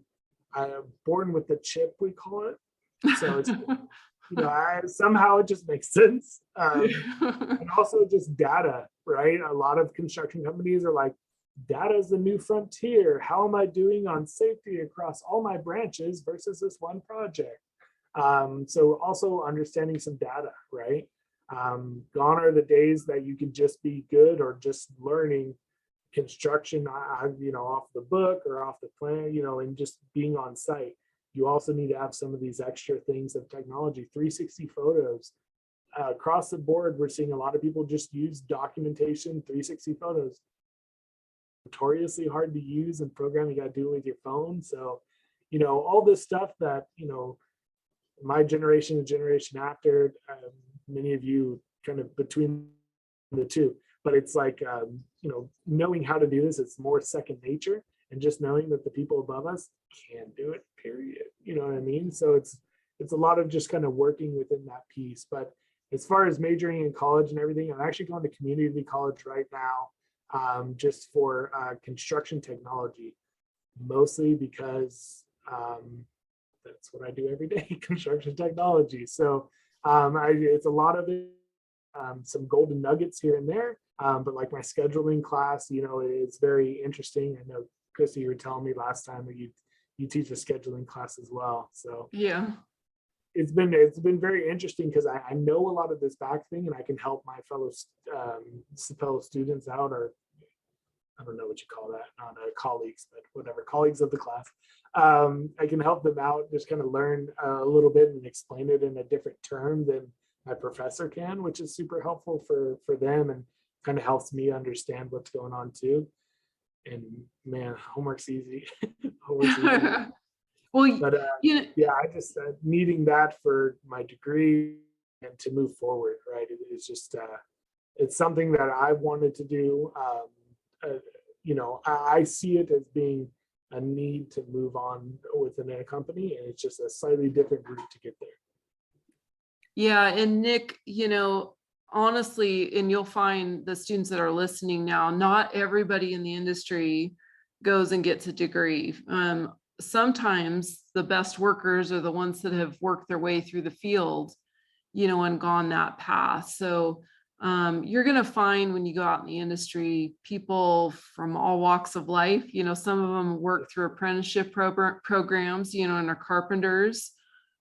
born with the chip, we call it. So it's, somehow it just makes sense. And also just data, right? A lot of construction companies are like, data is the new frontier. How am I doing on safety across all my branches versus this one project? So also understanding some data, right? Gone are the days that you can just be good or just learning construction, off the book or off the plan, and just being on site. You also need to have some of these extra things of technology, 360 photos. Across the board, we're seeing a lot of people just use documentation, 360 photos. Notoriously hard to use and program, you got to do it with your phone. So, all this stuff that, my generation and generation after, many of you kind of between the two, but it's like, knowing how to do this, it's more second nature, and just knowing that the people above us can do it, period. You know what I mean? So it's a lot of just kind of working within that piece. But as far as majoring in college and everything, I'm actually going to community college right now, just for construction technology, mostly because that's what I do every day, construction technology. So it's a lot of it, some golden nuggets here and there, but like my scheduling class, it's very interesting. I know, Christy, you were telling me last time that you teach a scheduling class as well. So yeah, it's been very interesting, because I know a lot of this back thing, and I can help my fellow students out, or I don't know what you call that, not colleagues, but whatever, colleagues of the class. I can help them out, just kind of learn a little bit and explain it in a different term than my professor can, which is super helpful for them, and kind of helps me understand what's going on too. And man, homework's easy. Homework's easy. Well, But yeah, I just needing that for my degree, to move forward, right? It's just it's something that I wanted to do. I see it as being a need to move on within a company, and it's just a slightly different route to get there. Yeah, and Nick, honestly, and you'll find the students that are listening now, not everybody in the industry goes and gets a degree. Sometimes the best workers are the ones that have worked their way through the field, and gone that path. So you're going to find when you go out in the industry, people from all walks of life, some of them work through apprenticeship programs, and are carpenters.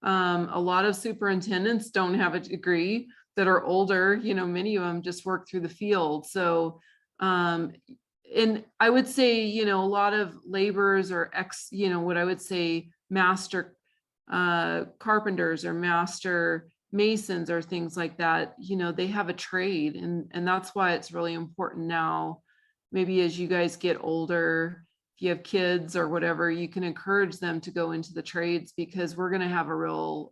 A lot of superintendents don't have a degree that are older, many of them just work through the field. So, and I would say, a lot of laborers or what I would say master carpenters or master masons or things like that, they have a trade, and that's why it's really important now, maybe as you guys get older, if you have kids or whatever, you can encourage them to go into the trades, because we're going to have a real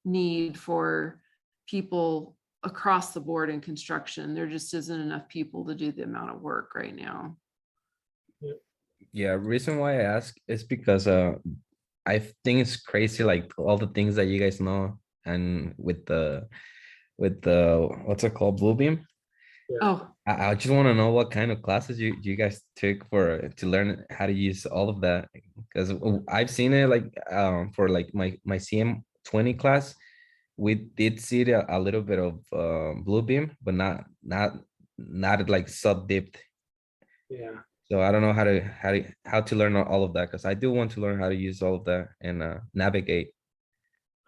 need for people across the board in construction. There just isn't enough people to do the amount of work right now. Yeah, reason why I ask is because I think it's crazy, like all the things that you guys know, and with the what's it called, Bluebeam. Oh, I just want to know what kind of classes you guys took to learn how to use all of that, because I've seen it like for like my CM20 class, we did see a little bit of Bluebeam, but not like sub dipped. Yeah. So I don't know how to learn all of that, because I do want to learn how to use all of that and navigate.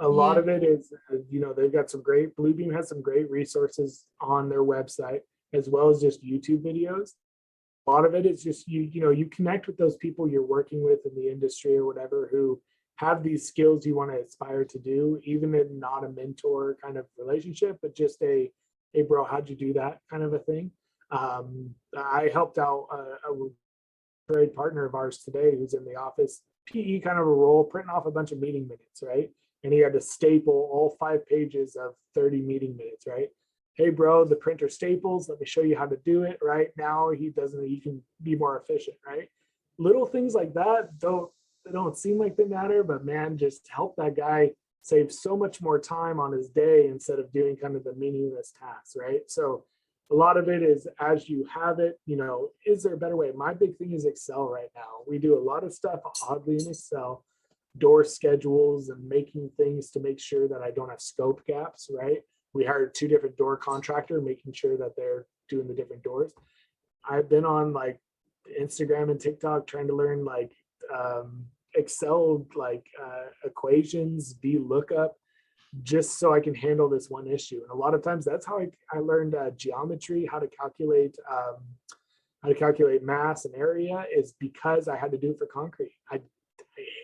A lot of it is, they've got Bluebeam has some great resources on their website, as well as just YouTube videos. A lot of it is just, you connect with those people you're working with in the industry or whatever, who have these skills you want to aspire to do, even in not a mentor kind of relationship, but just hey bro, how'd you do that kind of a thing. I helped out a great partner of ours today who's in the office, PE kind of a role, printing off a bunch of meeting minutes, right? And he had to staple all 5 pages of 30 meeting minutes, right? Hey bro, the printer staples, let me show you how to do it, right? Now he can be more efficient, right? Little things like that don't seem like they matter, but man, just help that guy save so much more time on his day instead of doing kind of the meaningless tasks, right? So a lot of it is, as you have it, is there a better way? My big thing is Excel right now. We do a lot of stuff oddly in Excel, door schedules and making things to make sure that I don't have scope gaps, right? We hired 2 different door contractors, making sure that they're doing the different doors. I've been on like Instagram and TikTok trying to learn like Excel, like equations, VLOOKUP, just so I can handle this one issue. And a lot of times that's how I learned geometry, how to calculate mass and area, is because I had to do it for concrete. I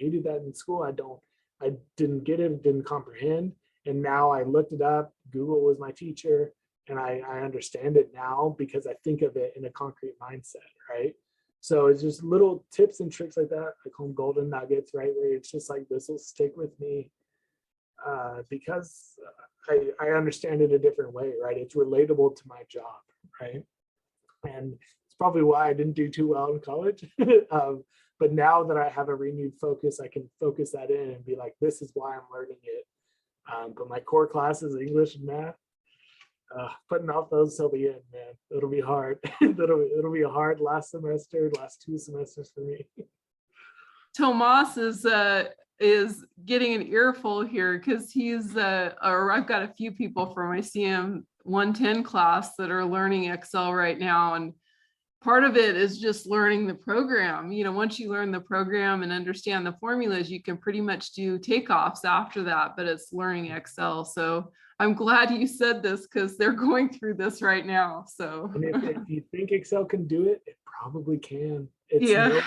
hated that in school. I didn't get it, didn't comprehend. And now I looked it up. Google was my teacher, and I understand it now because I think of it in a concrete mindset, right? So it's just little tips and tricks like that. I call them golden nuggets, right? Where it's just like, this will stick with me because I understand it a different way, right? It's relatable to my job, right? And it's probably why I didn't do too well in college. But now that I have a renewed focus, I can focus that in and be like, this is why I'm learning it. But my core classes, English and math, putting off those till the end, man. It'll be hard. it'll be a hard last 2 semesters for me. Tomas is getting an earful here, because or I've got a few people from my CM 110 class that are learning Excel right now, and part of it is just learning the program. Once you learn the program and understand the formulas, you can pretty much do takeoffs after that, but it's learning Excel. So I'm glad you said this, because they're going through this right now. So and if you think Excel can do it, it probably can. It's yeah.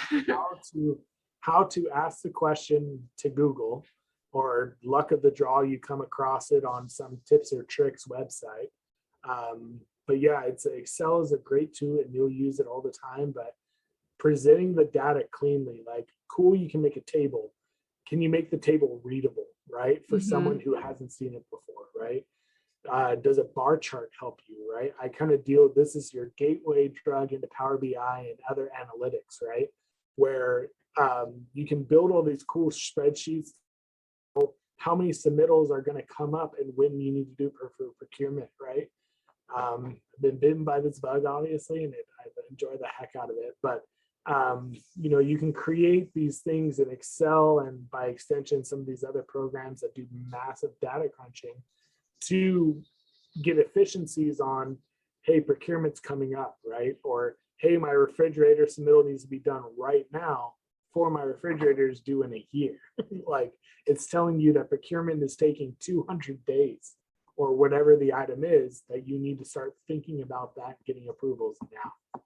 how to ask the question to Google, or luck of the draw, you come across it on some tips or tricks website. But yeah, Excel is a great tool and you'll use it all the time, but presenting the data cleanly, like, cool, you can make a table. Can you make the table readable, right? For Mhm. someone who hasn't seen it before, right? Does a bar chart help you, right? I kind of deal, this is your gateway drug into Power BI and other analytics, right? Where you can build all these cool spreadsheets, how many submittals are going to come up and when you need to do for procurement, right? I've been bitten by this bug, obviously, and I enjoy the heck out of it. But you know, you can create these things in Excel and by extension, some of these other programs that do massive data crunching to get efficiencies on, hey, procurement's coming up, right? Or, hey, my refrigerator submittal needs to be done right now for my refrigerator is due in a year. Like, it's telling you that procurement is taking 200 days or whatever the item is, that you need to start thinking about that, getting approvals now.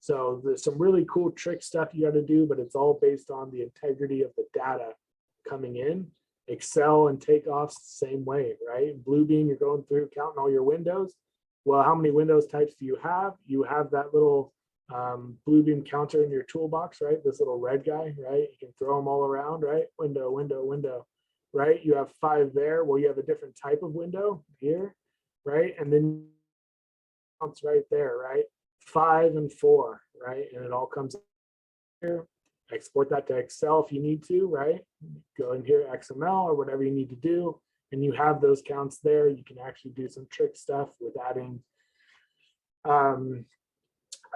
So there's some really cool trick stuff you got to do, but it's all based on the integrity of the data coming in. Excel and takeoffs, same way, right? Bluebeam, you're going through counting all your windows. Well, how many windows types do you have? You have that little Bluebeam counter in your toolbox, right? This little red guy, right? You can throw them all around, right? Window, window, window, right? You have 5 there. Well, you have a different type of window here, right? And then it's right there, right? 5 and 4, right? And it all comes here. Export that to Excel if you need to, right? Go in here, XML or whatever you need to do, and you have those counts there. You can actually do some trick stuff with adding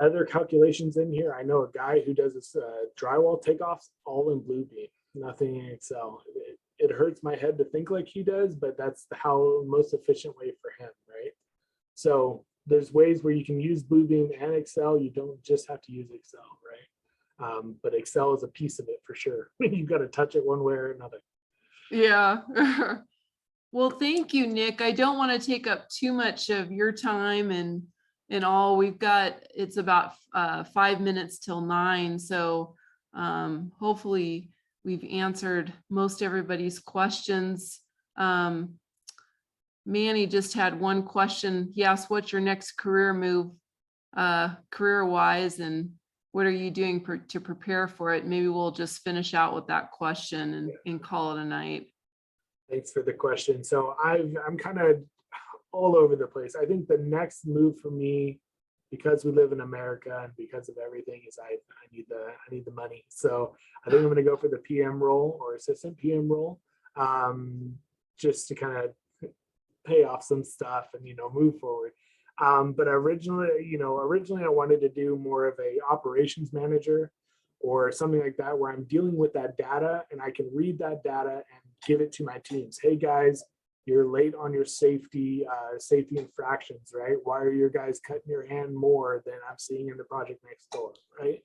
other calculations in here. I know a guy who does this drywall takeoffs all in Bluebeam, nothing in Excel. It hurts my head to think like he does, but that's how most efficient way for him, right? So there's ways where you can use Bluebeam and Excel. You don't just have to use Excel, right? But Excel is a piece of it for sure. You've got to touch it one way or another. Yeah. Well, thank you, Nick. I don't want to take up too much of your time and all. We've got, it's about 5 minutes till 9. So hopefully we've answered most everybody's questions. Manny just had one question. He asked, what's your next career move career-wise, and what are you doing to prepare for it? Maybe we'll just finish out with that question and call it a night. Thanks for the question. So I'm kind of all over the place. I think the next move for me, because we live in America and because of everything, is I need the money. So I think I'm going to go for the PM role or assistant PM role, just to kind of pay off some stuff and, you know, move forward. But originally I wanted to do more of a operations manager or something like that, where I'm dealing with that data and I can read that data and give it to my teams. Hey guys, you're late on your safety infractions, right? Why are your guys cutting your hand more than I'm seeing in the project next door, right?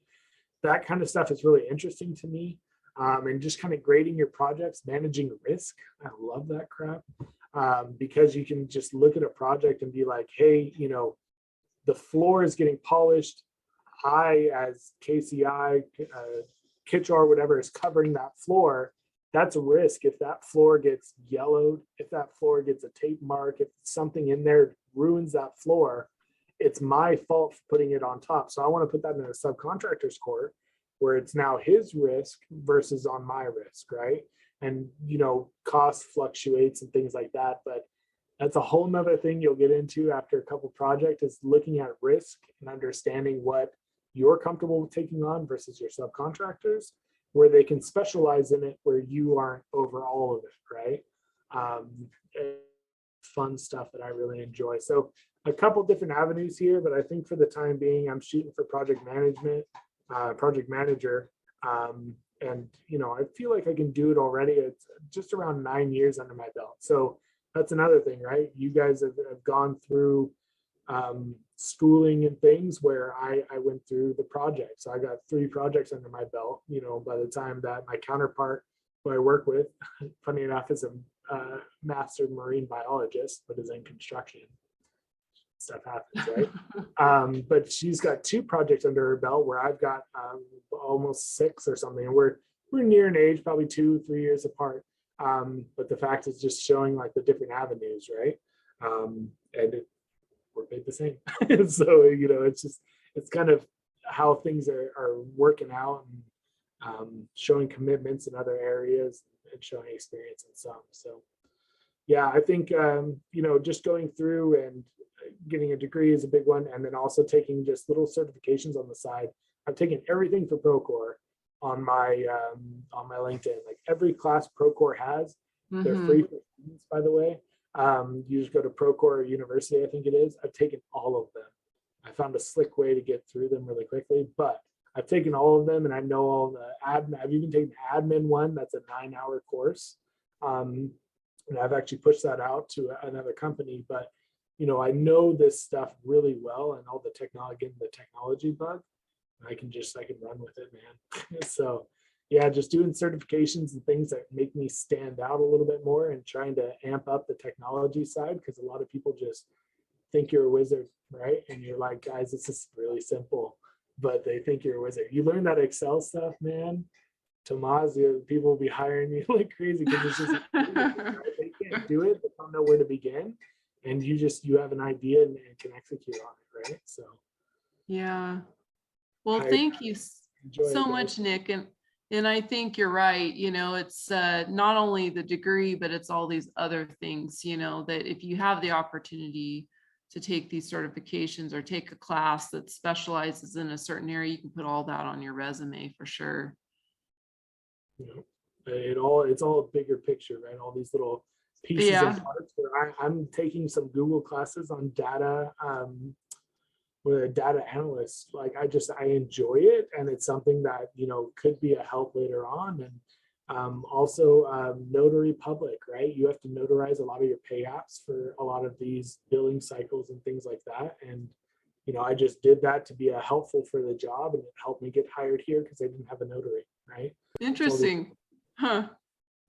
That kind of stuff is really interesting to me. And just kind of grading your projects, managing risk. I love that crap. Because you can just look at a project and be like, hey, you know, the floor is getting polished. I, as KCI, Kitchar, whatever, is covering that floor. That's a risk. If that floor gets yellowed, if that floor gets a tape mark, if something in there ruins that floor, it's my fault for putting it on top. So I want to put that in a subcontractor's court where it's now his risk versus on my risk, right? And, you know, cost fluctuates and things like that. But that's a whole nother thing you'll get into after a couple projects, is looking at risk and understanding what you're comfortable with taking on versus your subcontractors, where they can specialize in it where you aren't over all of it, right? Fun stuff that I really enjoy. So a couple different avenues here, but I think for the time being, I'm shooting for project management, project manager. And, you know, I feel like I can do it already. It's just around 9 years under my belt. So that's another thing, right? You guys have gone through schooling and things where I went through the project. So I got 3 projects under my belt, you know, by the time that my counterpart who I work with, funny enough, is a master marine biologist, but is in construction. Stuff happens, right? But she's got 2 projects under her belt where I've got almost 6 or something. And we're near an age, probably 2-3 years apart. But the fact is just showing like the different avenues, right? And we're paid the same. So, you know, it's kind of how things are working out. showing commitments in other areas and showing experience in some. So yeah, I think, just going through and getting a degree is a big one. And then also taking just little certifications on the side. I've taken everything for Procore on my LinkedIn. Like every class Procore has, they're free for students, by the way. You just go to Procore University, I think it is. I've taken all of them. I found a slick way to get through them really quickly, but I've taken all of them and I know all the admin. I've even taken the admin one. That's a 9-hour course. And I've actually pushed that out to another company, but I know this stuff really well and all the technology bug. I can run with it, man. So yeah, just doing certifications and things that make me stand out a little bit more and trying to amp up the technology side, because a lot of people just think you're a wizard, right? And you're like, guys, this is really simple, but they think you're a wizard. You learn that Excel stuff, man. Tomas, people will be hiring you like crazy because it's just right? They can't do it, they don't know where to begin, and you have an idea and can execute on it, right? So yeah. Well, thank you so much, Nick. And I think you're right. It's not only the degree, but it's all these other things, that if you have the opportunity to take these certifications or take a class that specializes in a certain area, you can put all that on your resume for sure. It's all a bigger picture, right? All these little pieces and parts. Where I'm taking some Google classes on data, with a data analyst. Like I enjoy it, and it's something that could be a help later on. And also notary public, right? You have to notarize a lot of your pay apps for a lot of these billing cycles and things like that. And I just did that to be helpful for the job, and it helped me get hired here because I didn't have a notary, right? Interesting.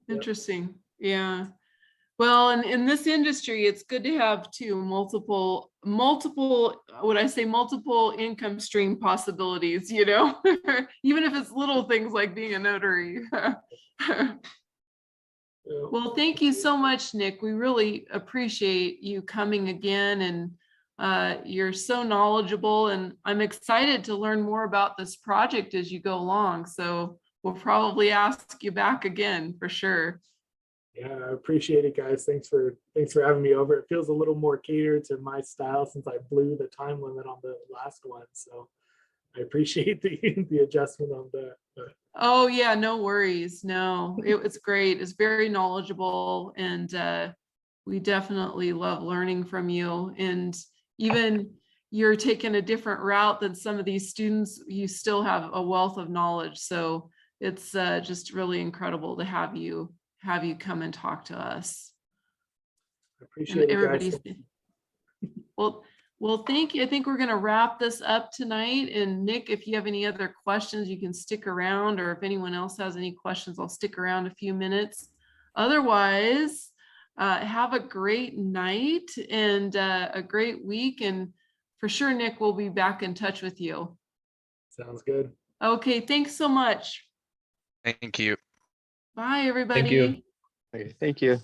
Interesting. Yeah. Well, in this industry, it's good to have multiple, would I say multiple income stream possibilities, even if it's little things like being a notary. Well, thank you so much, Nick. We really appreciate you coming again, and you're so knowledgeable, and I'm excited to learn more about this project as you go along. So we'll probably ask you back again for sure. Yeah, I appreciate it, guys. Thanks for having me over. It feels a little more catered to my style since I blew the time limit on the last one. So I appreciate the adjustment on that. Oh yeah, no worries. No, it was great. It's very knowledgeable, and we definitely love learning from you. And even you're taking a different route than some of these students, you still have a wealth of knowledge. So it's just really incredible to have you come and talk to us. I appreciate it, guys. Well, thank you. I think we're going to wrap this up tonight. And Nick, if you have any other questions, you can stick around, or if anyone else has any questions, I'll stick around a few minutes. Otherwise, have a great night and a great week. And for sure, Nick, we'll be back in touch with you. Sounds good. Okay, thanks so much. Thank you. Bye, everybody. Thank you. Okay, thank you.